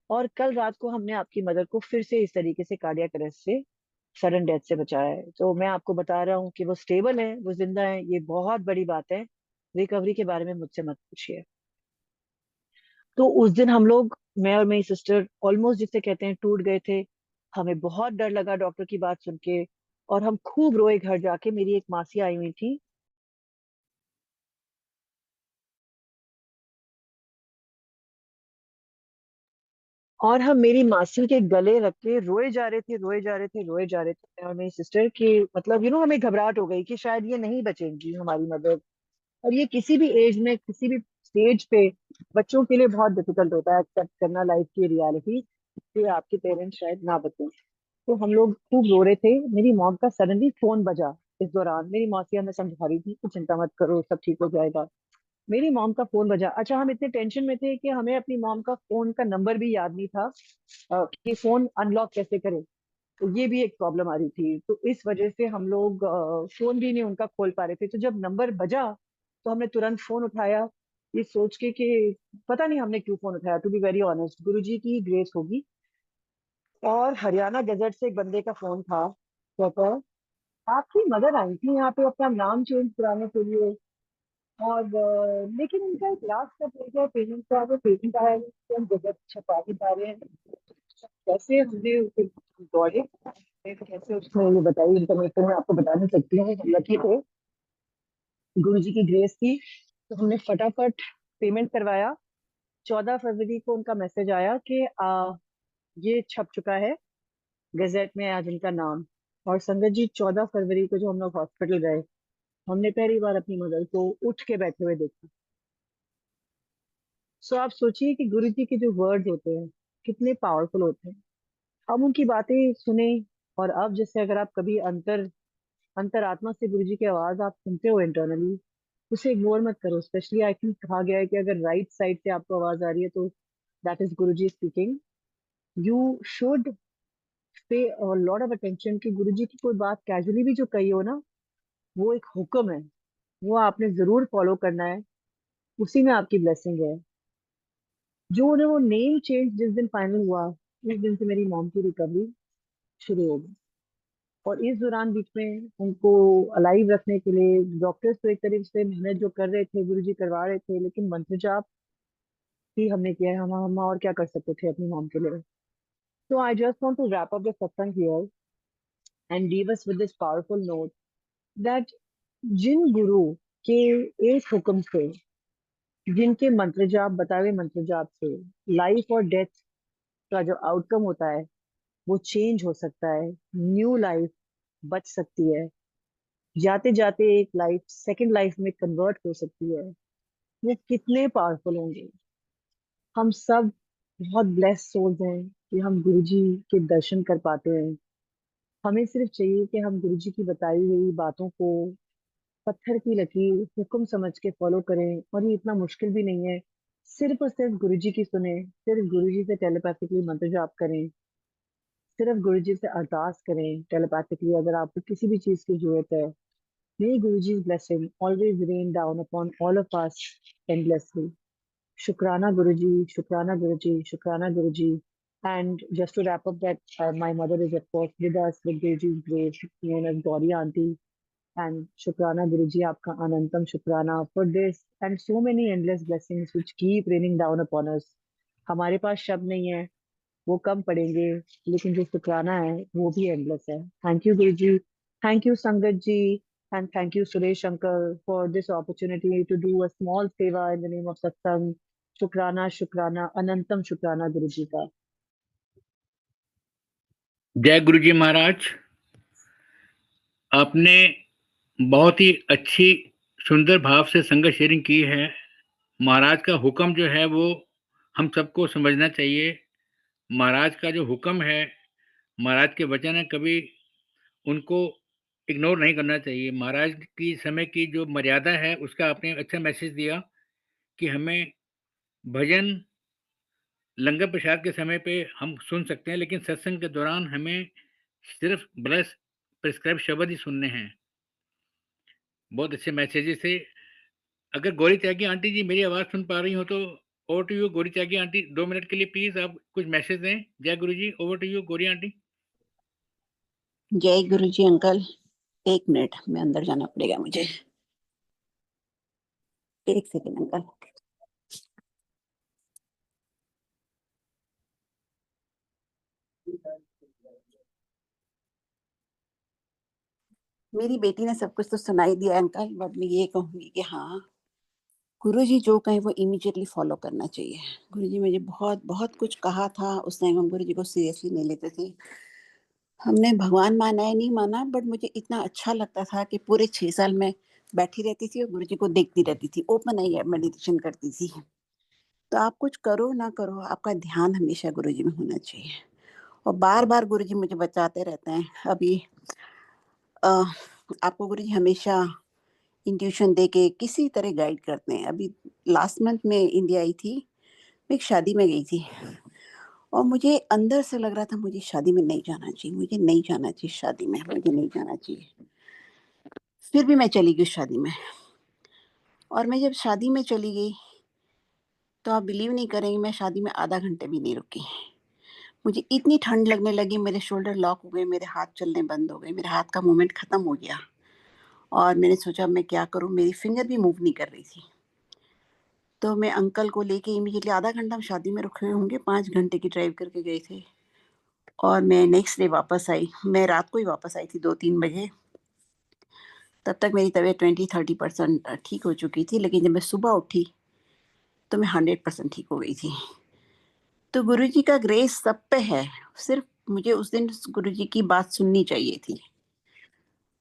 और कल रात को हमने आपकी मदर को फिर से इस तरीके से कार्डियक अरेस्ट से, सडन डेथ से बचाया है। तो मैं आपको बता रहा हूँ कि वो स्टेबल है, वो जिंदा है, ये बहुत बड़ी बात है। रिकवरी के बारे में मुझसे मत पूछिए। तो उस दिन हम लोग, मैं और मेरी सिस्टर, ऑलमोस्ट जिसे कहते हैं टूट गए थे। हमें बहुत डर लगा डॉक्टर की बात सुन के, और हम खूब रोए घर जाके। मेरी एक मासी आई हुई थी, और हम मेरी मासी के गले रख के रोए जा रहे थे, रोए जा रहे थे, रोए जा रहे थे, मैं और मेरी सिस्टर की। मतलब हमें घबराहट हो गई कि शायद ये नहीं बचेंगी हमारी मदर। और ये किसी भी एज में, किसी भी स्टेज पे बच्चों के लिए बहुत डिफिकल्ट होता है एक्सेप्ट करना लाइफ की रियलिटी कि आपके पेरेंट्स शायद ना बचें। तो हम लोग खूब रो रहे थे। मेरी मॉम का सडनली फोन बजा। इस दौरान मेरी मौसी हमें समझा रही थी कि चिंता मत करो, सब ठीक हो जाएगा। मेरी मॉम का फोन बजा। अच्छा, हम इतने टेंशन में थे कि हमें अपनी मॉम का फोन का नंबर भी याद नहीं था कि फोन अनलॉक कैसे करें। तो ये भी एक प्रॉब्लम आ रही थी, तो इस वजह से हम लोग फोन भी नहीं उनका खोल पा रहे थे। तो जब नंबर बजा, तो हमने तुरंत फोन उठाया, ये सोच के कि पता नहीं हमने क्यों फोन उठाया, टू बी वेरी ऑनेस्ट, गुरुजी की ग्रेस होगी। और हरियाणा गजट से एक बंदे का फोन था, कहता है आपकी मदर आई थी यहाँ पे अपना नाम चेंज कराने के लिए, और लेकिन उनका एक लास्ट का पेज है पेमेंट का, वो पेमेंट आया है, तो हम गजट छपा नहीं पा रहे हैं। कैसे हमने उसे दौड़े, फिर कैसे उसने ये बताई इन्फॉर्मेशन, मैं आपको बता नहीं सकती हूँ। हम लकी थे, गुरु जी की ग्रेस थी, तो हमने फटाफट पेमेंट करवाया। 14 फरवरी को उनका मैसेज आया कि ये छप चुका है गजट में आज इनका नाम। और संगत जी, 14 फरवरी को जो हम लोग हॉस्पिटल गए, हमने पहली बार अपनी मदर को उठ के बैठे हुए देखा। सो आप सोचिए कि गुरु जी के जो वर्ड्स होते हैं कितने पावरफुल होते हैं। हम उनकी बातें सुने, और अब जैसे अगर आप कभी अंतरात्मा से गुरु जी की आवाज आप सुनते हो इंटरनली, उसे इग्नोर मत करो। स्पेशली आई थिंक कहा गया है कि अगर राइट साइड से आपको आवाज आ रही है, तो that is Guru ji speaking. You should pay lot of attention कि गुरु जी की कोई बात कैजुअली भी जो कही हो ना, वो एक हुक्म है, वो आपने जरूर फॉलो करना है, उसी में आपकी ब्लेसिंग है। जो उन्हें वो नेम चेंज जिस दिन फाइनल हुआ, उस दिन से मेरी मॉम की रिकवरी शुरू हो गई। और इस दौरान बीच में उनको अलाइव रखने के लिए डॉक्टर्स तो एक तरीके से मेहनत जो कर रहे थे, गुरुजी करवा रहे थे, लेकिन मंत्र जाप ही हमने किया है। हम और क्या कर सकते थे अपनी मॉम के लिए। तो I just want to wrap up the satsang here and leave us with this powerful note that जिन गुरु के एक हुक्म से, जिनके मंत्र जाप, बताए हुए मंत्र जाप से लाइफ और डेथ का जो आउटकम होता है वो चेंज हो सकता है, न्यू लाइफ बच सकती है, जाते जाते एक लाइफ सेकंड लाइफ में कन्वर्ट हो सकती है। वो कितने पावरफुल होंगे। हम सब बहुत ब्लेस्ड सोल्स हैं कि हम गुरुजी के दर्शन कर पाते हैं। हमें सिर्फ चाहिए कि हम गुरुजी की बताई हुई बातों को पत्थर की लकीर हुक्म समझ के फॉलो करें, और ये इतना मुश्किल भी नहीं है। सिर्फ और सिर्फ गुरुजी की सुने, सिर्फ गुरुजी से टेलीपैथिकली मंत्र जाप करें, सिर्फ गुरुजी से अरदास करें टेलीपैथिकली अगर आपको किसी भी चीज की जरूरत है। May Guruji's blessing always rain down upon all of us endlessly. शुक्राना गुरुजी, शुक्राना गुरुजी, शुक्राना गुरुजी। And just to wrap up that, my mother is of course with us with Guruji's grace, known as Gauri Auntie. And Shukrana Guruji, Aapka Anantam Shukrana for this and so many endless blessings which keep raining down upon us. हमारे पास शब्द नहीं है, वो कम पड़ेंगे, लेकिन जो शुक्राना है वो भी एंडलेस है. Thank you Guru ji, thank you sangat ji, and thank you Suresh uncle for this opportunity to do a small seva in the name of सत्संग. शुक्राना शुक्राना अनंतम शुक्राना गुरु जी का. जय गुरु जी महाराज. आपने बहुत ही अच्छी सुंदर भाव से संगत शेयरिंग की है. महाराज का हुक्म जो है वो हम सबको समझना चाहिए. महाराज का जो हुक्म है, महाराज के वचन है, कभी उनको इग्नोर नहीं करना चाहिए. महाराज की समय की जो मर्यादा है उसका आपने अच्छा मैसेज दिया कि हमें भजन लंगर प्रसाद के समय पे हम सुन सकते हैं, लेकिन सत्संग के दौरान हमें सिर्फ ब्लस प्रिस्क्राइब शब्द ही सुनने हैं. बहुत अच्छे मैसेजेस थे. अगर गौरी त्यागी आंटी जी मेरी आवाज़ सुन पा रही हो तो over to you Gauri Tyagi aunty. 2 minute के लिए प्लीज आप कुछ मैसेज दें. जय Guru ji. Over to you Gauri aunty. जय गुरु जी अंकल. 1 मिनट में अंदर जाना पड़ेगा मुझे. 1 सेकेंड अंकल. मेरी बेटी ने सब कुछ तो सुनाई दिया अंकल, बट मैं ये कहूंगी कि हाँ, गुरुजी जो कहें वो इमीडिएटली फॉलो करना चाहिए. गुरुजी मुझे बहुत बहुत कुछ कहा था. उस टाइम हम गुरुजी को सीरियसली नहीं लेते थे. हमने भगवान माना है नहीं माना, बट मुझे इतना अच्छा लगता था कि पूरे 6 साल में बैठी रहती थी और गुरुजी को देखती रहती थी. ओपन आई मेडिटेशन करती थी. तो आप कुछ करो ना करो, आपका ध्यान हमेशा गुरुजी में होना चाहिए. और बार-बार गुरुजी मुझे बचाते रहते हैं. अभी आपको गुरुजी हमेशा इंट्यूशन देके किसी तरह गाइड करते हैं. अभी लास्ट मंथ में इंडिया आई थी. मैं एक शादी में गई थी और मुझे अंदर से लग रहा था मुझे शादी में नहीं जाना चाहिए, मुझे नहीं जाना चाहिए शादी में, मुझे नहीं जाना चाहिए. फिर भी मैं चली गई शादी में. और मैं जब शादी में चली गई तो आप बिलीव नहीं करेंगे, मैं शादी में आधा घंटे भी नहीं रुकी. मुझे इतनी ठंड लगने लगी, मेरे शोल्डर लॉक हो गए, मेरे हाथ चलने बंद हो गए, मेरे हाथ का मूवमेंट खत्म हो गया. और मैंने सोचा मैं क्या करूं, मेरी फिंगर भी मूव नहीं कर रही थी. तो मैं अंकल को लेके इमीडिएटली, आधा घंटा हम शादी में रुके होंगे, 5 घंटे की ड्राइव करके गए थे. और मैं नेक्स्ट डे वापस आई. मैं रात को ही वापस आई थी 2-3 बजे. तब तक मेरी तबीयत 20-30% ठीक हो चुकी थी. लेकिन जब मैं सुबह उठी तो मैं 100% ठीक हो गई थी. तो गुरुजी का ग्रेस सब पे है. सिर्फ मुझे उस दिन गुरुजी की बात सुननी चाहिए थी.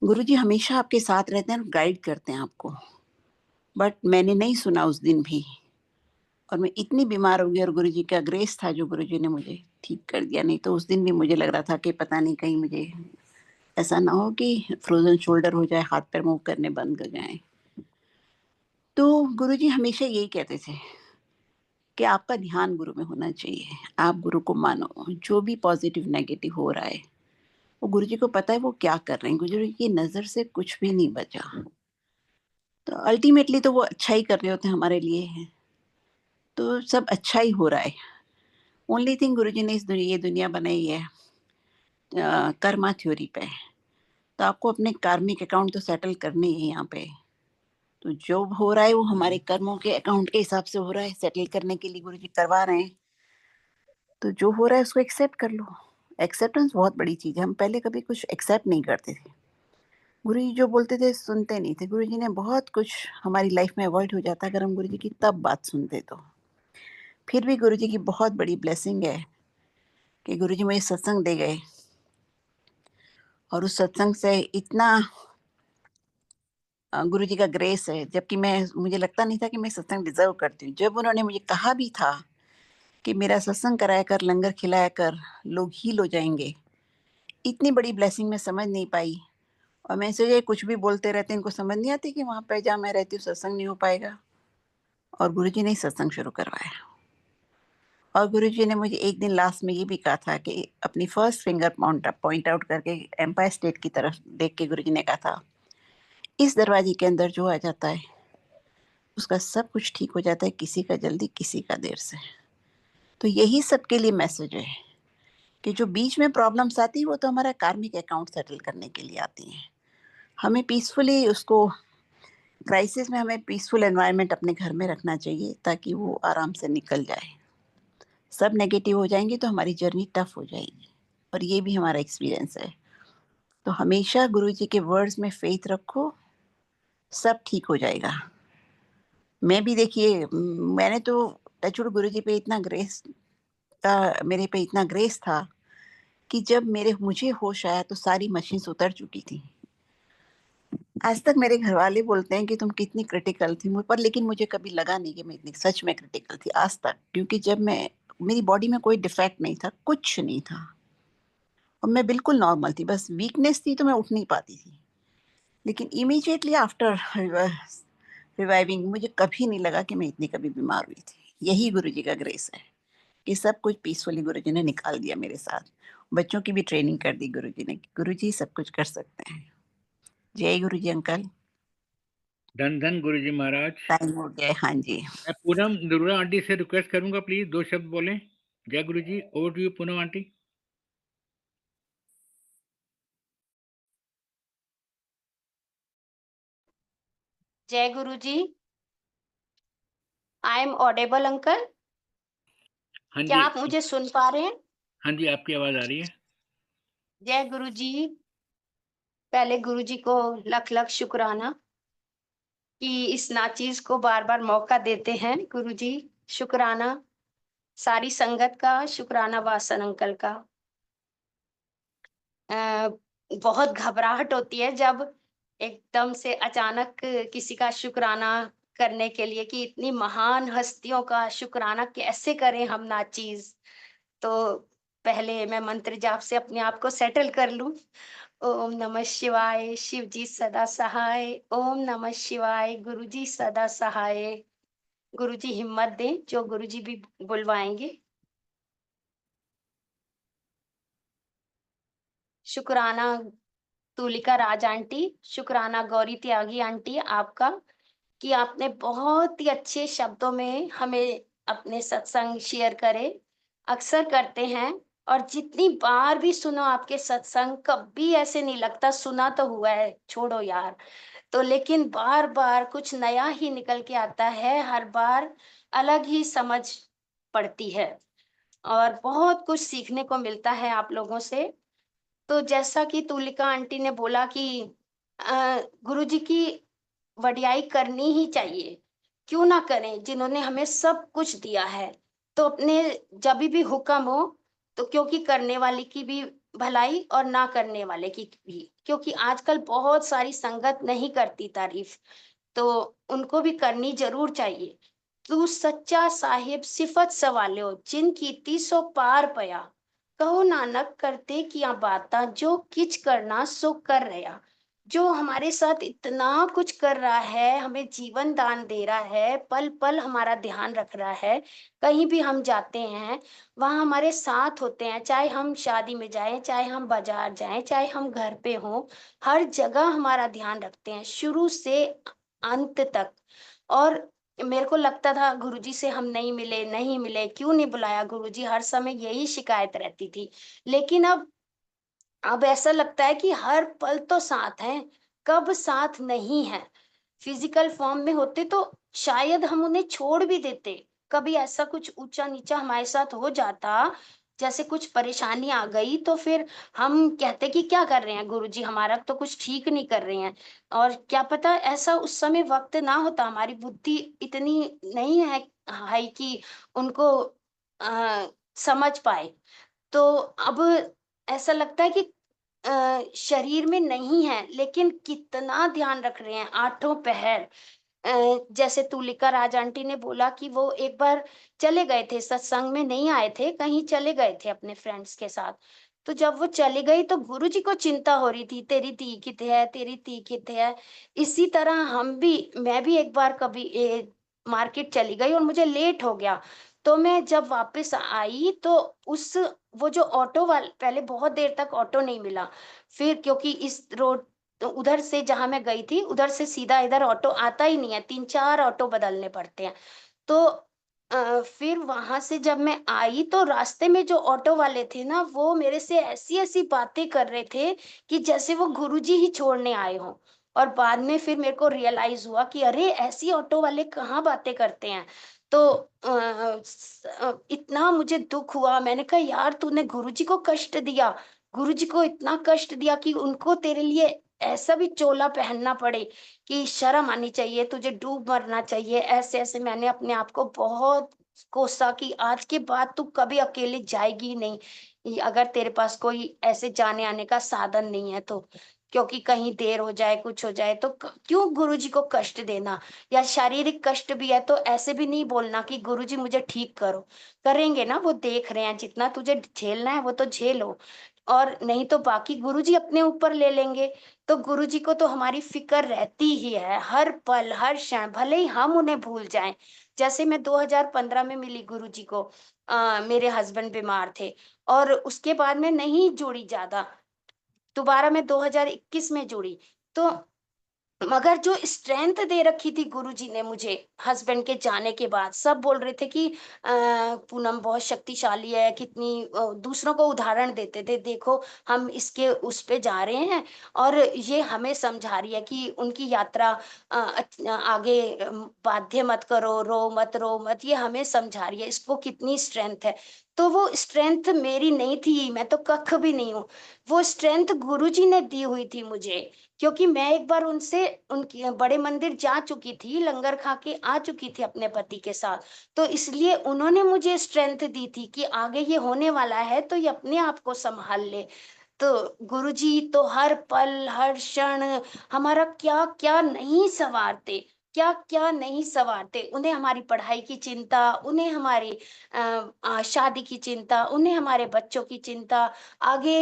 गुरुजी हमेशा आपके साथ रहते हैं और गाइड करते हैं आपको. बट मैंने नहीं सुना उस दिन भी. और मैं इतनी बीमार हो गई और गुरुजी का ग्रेस था जो गुरुजी ने मुझे ठीक कर दिया. नहीं तो उस दिन भी मुझे लग रहा था कि पता नहीं कहीं मुझे ऐसा ना हो कि फ्रोजन शोल्डर हो जाए, हाथ पैर मूव करने बंद हो जाए. तो गुरुजी हमेशा यही कहते थे कि आपका ध्यान गुरु में होना चाहिए. आप गुरु को मानो. जो भी पॉजिटिव नेगेटिव हो रहा है वो गुरुजी को पता है वो क्या कर रहे हैं. गुरुजी की नज़र से कुछ भी नहीं बचा. तो अल्टीमेटली तो वो अच्छा ही कर रहे होते हैं हमारे लिए. तो सब अच्छा ही हो रहा है. ओनली थिंग गुरुजी ने ये दुनिया बनाई है कर्मा थ्योरी पे. तो आपको अपने कार्मिक अकाउंट तो सेटल करने ही है यहाँ पे. तो जो हो रहा है वो हमारे कर्मों के अकाउंट के हिसाब से हो रहा है. सेटल करने के लिए गुरुजी करवा रहे हैं. तो जो हो रहा है उसको एक्सेप्ट कर लो. एक्सेप्टेंस बहुत बड़ी चीज़ है. हम पहले कभी कुछ एक्सेप्ट नहीं करते थे. गुरुजी जो बोलते थे सुनते नहीं थे. गुरुजी ने बहुत कुछ हमारी लाइफ में अवॉइड हो जाता अगर हम गुरुजी की तब बात सुनते तो. फिर भी गुरुजी की बहुत बड़ी ब्लेसिंग है कि गुरुजी मुझे सत्संग दे गए. और उस सत्संग से इतना गुरुजी का ग्रेस है. जबकि मुझे लगता नहीं था कि मैं सत्संग डिजर्व करती हूँ. जब उन्होंने मुझे कहा भी था कि मेरा सत्संग कराया कर, लंगर खिलाया कर, लोग हील हो जाएंगे, इतनी बड़ी ब्लेसिंग मैं समझ नहीं पाई. और मैं सोचा ये कुछ भी बोलते रहते हैं, इनको समझ नहीं आती कि वहाँ पे जहाँ मैं रहती हूँ सत्संग नहीं हो पाएगा. और गुरुजी ने ही सत्संग शुरू करवाया. और गुरुजी ने मुझे एक दिन लास्ट में ये भी कहा था कि अपनी फर्स्ट फिंगर पॉइंट आउट करके एम्पायर स्टेट की तरफ देख के गुरुजी ने कहा था इस दरवाजे के अंदर जो आ जाता है उसका सब कुछ ठीक हो जाता है. किसी का जल्दी, किसी का देर से. तो यही सबके लिए मैसेज है कि जो बीच में प्रॉब्लम्स आती है वो तो हमारा कार्मिक अकाउंट सेटल करने के लिए आती हैं। हमें पीसफुली उसको क्राइसिस में हमें पीसफुल एनवायरनमेंट अपने घर में रखना चाहिए ताकि वो आराम से निकल जाए। सब नेगेटिव हो जाएँगे तो हमारी जर्नी टफ हो जाएगी और ये भी हमारा एक्सपीरियंस है। तो हमेशा गुरुजी के वर्ड्स में फ़ेथ रखो, सब ठीक हो जाएगा। मैं भी देखिए मैंने तो टच वुड गुरुजी पे इतना ग्रेस मेरे पे इतना ग्रेस था कि जब मुझे होश आया तो सारी मशीन्स उतर चुकी थी। आज तक मेरे घरवाले बोलते हैं कि तुम कितनी क्रिटिकल थी मुझ पर, लेकिन मुझे कभी लगा नहीं कि मैं इतनी सच में क्रिटिकल थी आज तक, क्योंकि जब मेरी बॉडी में कोई डिफेक्ट नहीं था, कुछ नहीं था और मैं बिल्कुल नॉर्मल थी, बस वीकनेस थी तो मैं उठ नहीं पाती थी। लेकिन इमीडिएटली आफ्टर रिवाइविंग मुझे कभी नहीं लगा कि मैं इतनी कभी बीमार हुई थी। यही गुरुजी का ग्रेस है कि सब कुछ पीसफुली गुरुजी ने निकाल दिया मेरे साथ। बच्चों की भी ट्रेनिंग कर दी गुरुजी ने, गुरुजी सब कुछ कर सकते हैं। जय गुरुजी अंकल। धन धन गुरु जी महाराज। टाइम हो गया है, हाँ जी। मैं पूनम दुर्गा आंटी से रिक्वेस्ट करूंगा, प्लीज 2 शब्द बोलें। जय Guru ji, over to you Poonam aunty. जय Guru ji. I am audible uncle? हाँ क्या जी, आप मुझे सुन पा रहे हैं? हाँ जी, आपकी आवाज आ रही है। जय गुरु जी। पहले गुरु जी को लख लख शुक्राना कि इस नाचीज को बार बार मौका देते हैं। गुरु जी शुक्राना, सारी संगत का शुक्राना, वासन अंकल का। अ, बहुत घबराहट होती है जब एकदम से अचानक किसी का शुक्राना करने के लिए कि इतनी महान हस्तियों का शुक्राना कैसे करें हम नाचीज। तो पहले मैं मंत्र जाप से अपने आप को सेटल कर लूं। ओम नमः शिवाय, शिव जी सदा सहाय। ओम नमः शिवाय, गुरु जी सदा सहाय। गुरु जी हिम्मत दें, जो गुरु जी भी बुलवाएंगे। शुक्राना तुलिका राज आंटी, शुक्राना गौरी त्यागी आंटी आपका, कि आपने बहुत ही अच्छे शब्दों में हमें अपने सत्संग शेयर करे। अक्सर करते हैं और जितनी बार भी सुनो आपके सत्संग, कभी ऐसे नहीं लगता सुना तो हुआ है, छोड़ो यार। तो लेकिन बार-बार कुछ नया ही निकल के आता है, हर बार अलग ही समझ पड़ती है और बहुत कुछ सीखने को मिलता है आप लोगों से। तो जैसा कि तुलिका आंटी ने बोला कि गुरुजी की वडियाई करनी ही चाहिए। क्यों ना करें, जिन्होंने हमें सब कुछ दिया है। तो अपने जभी भी हुक्म हो, तो क्योंकि करने वाले की भी भलाई और ना करने वाले की भी। क्योंकि आजकल बहुत सारी संगत नहीं करती तारीफ, तो उनको भी करनी ज़रूर चाहिए। तू सच्चा साहिब सिफत सवालियो, जिन कीती सो पार पया। कहो नानक करते किया बातां, जो किच करना सो कर रहा। जो हमारे साथ इतना कुछ कर रहा है, हमें जीवन दान दे रहा है, पल-पल हमारा ध्यान रख रहा है। कहीं भी हम जाते हैं, वहाँ हमारे साथ होते हैं, चाहे हम शादी में जाएँ, चाहे हम बाज़ार जाएँ, चाहे हम घर पे हों, हर जगह हमारा ध्यान रखते हैं, शुरू से अंत तक। और मेरे को लगता था गुरुजी से हम नहीं मिले, क्यों नहीं बुलाया गुरुजी, हर समय यही शिकायत रहती थी। लेकिन अब ऐसा लगता है कि हर पल तो साथ हैं, कब साथ नहीं है। फिज़िकल फ़ॉर्म में होते तो शायद हम उन्हें छोड़ भी देते। कभी ऐसा कुछ ऊँचा-नीचा हमारे साथ हो जाता, जैसे कुछ परेशानी आ गई, तो फिर हम कहते कि क्या कर रहे हैं गुरुजी, हमारा तो कुछ ठीक नहीं कर रहे हैं। और क्या पता ऐसा उस समय वक़्त ना होता, हमारी बुद्धि इतनी नहीं है हाई कि उनको समझ पाए। तो अब ऐसा लगता है कि शरीर में नहीं है, लेकिन कितना ध्यान रख रहे हैं आठों पहर। जैसे तुलिका राज आंटी ने बोला कि वो एक बार चले गए थे, सत्संग में नहीं आए थे, कहीं चले गए थे अपने फ्रेंड्स के साथ। तो जब वो चली गई तो गुरुजी को चिंता हो रही थी, तेरी धी किथे है, तेरी धी किथे है। इसी तरह मैं भी एक बार कभी मार्केट चली गई और मुझे लेट हो गया। तो मैं जब वापस आई तो उस वो जो ऑटो पहले बहुत देर तक ऑटो नहीं मिला। फिर क्योंकि इस रोड तो उधर से जहाँ मैं गई थी, उधर से सीधा इधर ऑटो आता ही नहीं है, 3-4 ऑटो बदलने पड़ते हैं। तो फिर वहां से जब मैं आई तो रास्ते में जो ऑटो वाले थे ना, वो मेरे से ऐसी ऐसी बातें कर रहे थे कि जैसे वो गुरुजी ही छोड़ने आए हों। और बाद में फिर मेरे को रियलाइज हुआ कि अरे ऐसी ऑटो वाले कहाँ बातें करते हैं। तो इतना मुझे दुख हुआ, मैंने कहा यार तूने गुरुजी को कष्ट दिया, गुरुजी को इतना कष्ट दिया कि उनको तेरे लिए ऐसा भी चोला पहनना पड़े, कि शर्म आनी चाहिए, तुझे डूब मरना चाहिए। ऐसे-ऐसे मैंने अपने आप को बहुत कोसा कि आज के बाद तू कभी अकेले जाएगी ही नहीं, अगर तेरे पास कोई ऐसे जाने-आने का साधन नहीं है तो। क्योंकि कहीं देर हो जाए, कुछ हो जाए तो क क्यों गुरुजी को कष्ट देना? या शारीरिक कष्ट भी है तो ऐसे भी नहीं बोलना कि गुरुजी मुझे ठीक करो। करेंगे ना, वो देख रहे हैं, जितना तुझे झेलना है वो तो झेलो, और नहीं तो बाकी गुरुजी अपने ऊपर ले लेंगे। तो गुरुजी को तो हमारी फ़िक्र रहती ही है, हर पल, हर क्षण, भले ही हम उन्हें भूल जाएँ। जैसे मैं 2015 में मिली गुरुजी को, मेरे हस्बैंड बीमार थे और उसके बाद मैं नहीं जुड़ी ज़्यादा, दोबारा मैं 2021 में जुड़ी। तो मगर जो स्ट्रेंथ दे रखी थी गुरुजी ने मुझे हस्बैंड के जाने के बाद, सब बोल रहे थे कि पूनम बहुत शक्तिशाली है, कितनी दूसरों को उदाहरण देते थे, देखो हम इसके उस पे जा रहे हैं और ये हमें समझा रही है कि उनकी यात्रा आगे बाध्य मत करो, रो मत, ये हमें समझा रही है, इसको कितनी स्ट्रेंथ है। तो वो स्ट्रेंथ मेरी नहीं थी, मैं तो कख भी नहीं हूँ। वो स्ट्रेंथ गुरुजी ने दी हुई थी मुझे। क्योंकि मैं एक बार उनसे उनकी बड़े मंदिर जा चुकी थी, लंगर खा के आ चुकी थी अपने पति के साथ। तो इसलिए उन्होंने मुझे स्ट्रेंथ दी थी कि आगे ये होने वाला है तो ये अपने आप को सँभाल ले। तो गुरुजी तो हर पल, हर क्षण हमारा क्या-क्या नहीं सँवारते, क्या-क्या नहीं सँवारते। उन्हें हमारी पढ़ाई की चिंता, उन्हें हमारी शादी की चिंता, उन्हें हमारे बच्चों की चिंता, आगे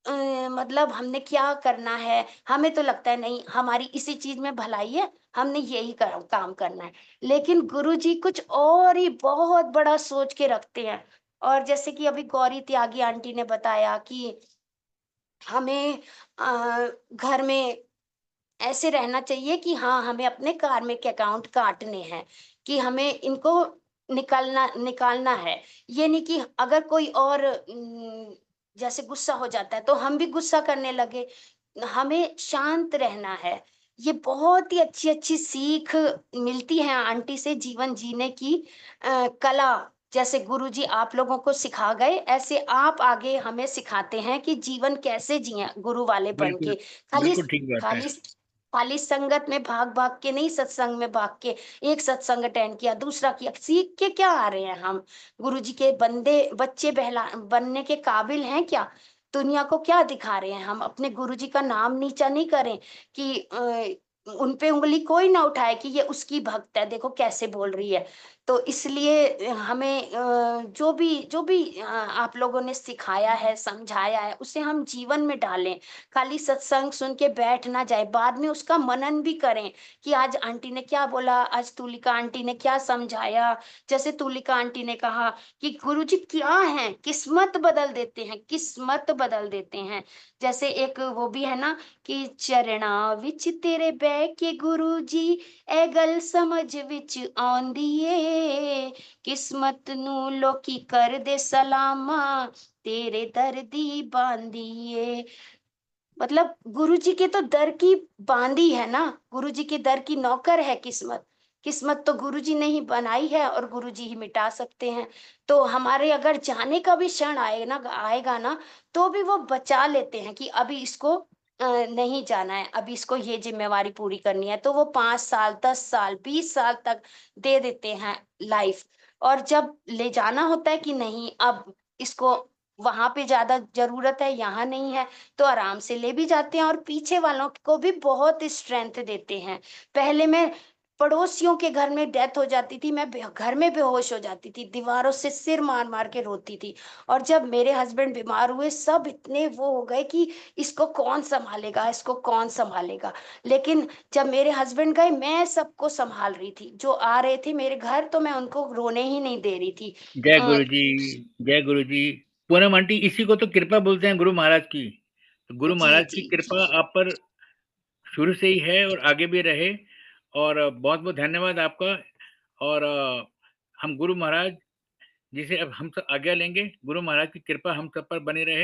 अ, मतलब हमने क्या करना है, हमें तो लगता है नहीं हमारी इसी चीज़ में भलाई है, हमने यही काम करना है। लेकिन गुरुजी कुछ और ही बहुत बड़ा सोच के रखते हैं। और जैसे कि अभी गौरी त्यागी आंटी ने बताया कि हमें घर में ऐसे रहना चाहिए कि हाँ, हमें अपने कार्मिक अकाउंट काटने हैं, कि हमें इनको निकालना निकालना है। ये नहीं कि अगर कोई और जैसे गुस्सा हो जाता है, तो हम भी गुस्सा करने लगे। हमें शांत रहना है। ये बहुत ही अच्छी-अच्छी सीख मिलती है आंटी से जीवन जीने की कला। जैसे गुरुजी आप लोगों को सिखा गए, ऐसे आप आगे हमें सिखाते हैं कि जीवन कैसे जिएँ गुरु वाले बन बिल्कुल, के। खाली बिल्कुल ठीक बात है। खाली खाली संगत में भाग-भाग के नहीं, सत्संग में भाग के, एक सत्संग अटेंड किया, दूसरा किया, सीख के क्या आ रहे हैं हम? गुरुजी के बच्चे बहला बनने के काबिल हैं क्या? दुनिया को क्या दिखा रहे हैं हम? अपने गुरुजी का नाम नीचा नहीं करें कि उन पे उँगली कोई ना उठाए कि ये उसकी भक्त है, देखो कैसे बोल रही है। तो इसलिए हमें जो भी आप लोगों ने सिखाया है, समझाया है, उसे हम जीवन में डालें। खाली सत्संग सुन के बैठ ना जाए, बाद में उसका मनन भी करें कि आज आंटी ने क्या बोला, आज तुलिका आंटी ने क्या समझाया। जैसे तुलिका आंटी ने कहा कि गुरुजी क्या हैं, किस्मत बदल देते हैं, किस्मत बदल देते हैं। जैसे एक वो भी है ना कि चरणां विच तेरे बह के गुरुजी ए गल समझ विच आउंदी ਏ किस्मत नू लोकी कर दे सलामा तेरे दर दी बांदी ਏ। मतलब गुरुजी के तो दर की बांदी है ना, गुरुजी के दर की नौकर है किस्मत। किस्मत तो गुरुजी ने ही बनाई है और गुरुजी ही मिटा सकते हैं। तो हमारे अगर जाने का भी क्षण आएगा ना, तो भी वो बचा लेते हैं कि अभी इसको नहीं जाना है, अभी इसको ये ज़िम्मेवारी पूरी करनी है। तो वो 5 साल, 10 साल, 20 साल तक दे देते हैं लाइफ़। और जब ले जाना होता है कि नहीं अब इसको वहाँ पे ज़्यादा ज़रूरत है, यहाँ नहीं है, तो आराम से ले भी जाते हैं और पीछे वालों को भी बहुत स्ट्रेंथ देते हैं। पहले मैं पड़ोसियों के घर में डेथ हो जाती थी, मैं घर में बेहोश हो जाती थी, दीवारों से सिर मार-मार के रोती थी। और जब मेरे हस्बैंड बीमार हुए, सब इतने वो हो गए कि इसको कौन सँभालेगा, इसको कौन सँभालेगा? लेकिन जब मेरे हस्बैंड गए, मैं सबको सँभाल रही थी। जो आ रहे थे मेरे घर, तो मैं उनको रोने ही नहीं दे रही थी। जय अ, गुरु जी, जय गुरु जी। पूनम आंटी, इसी को तो कृपा बोलते हैं गुरु महाराज की। तो गुरु जी, महाराज की जी, जी। कृपा आप पर शुरू से ही है और आगे भी रहे। और बहुत-बहुत धन्यवाद आपका। और हम गुरु महाराज जिसे अब हम सब आज्ञा लेंगे। गुरु महाराज की कृपा हम सब पर बनी रहे।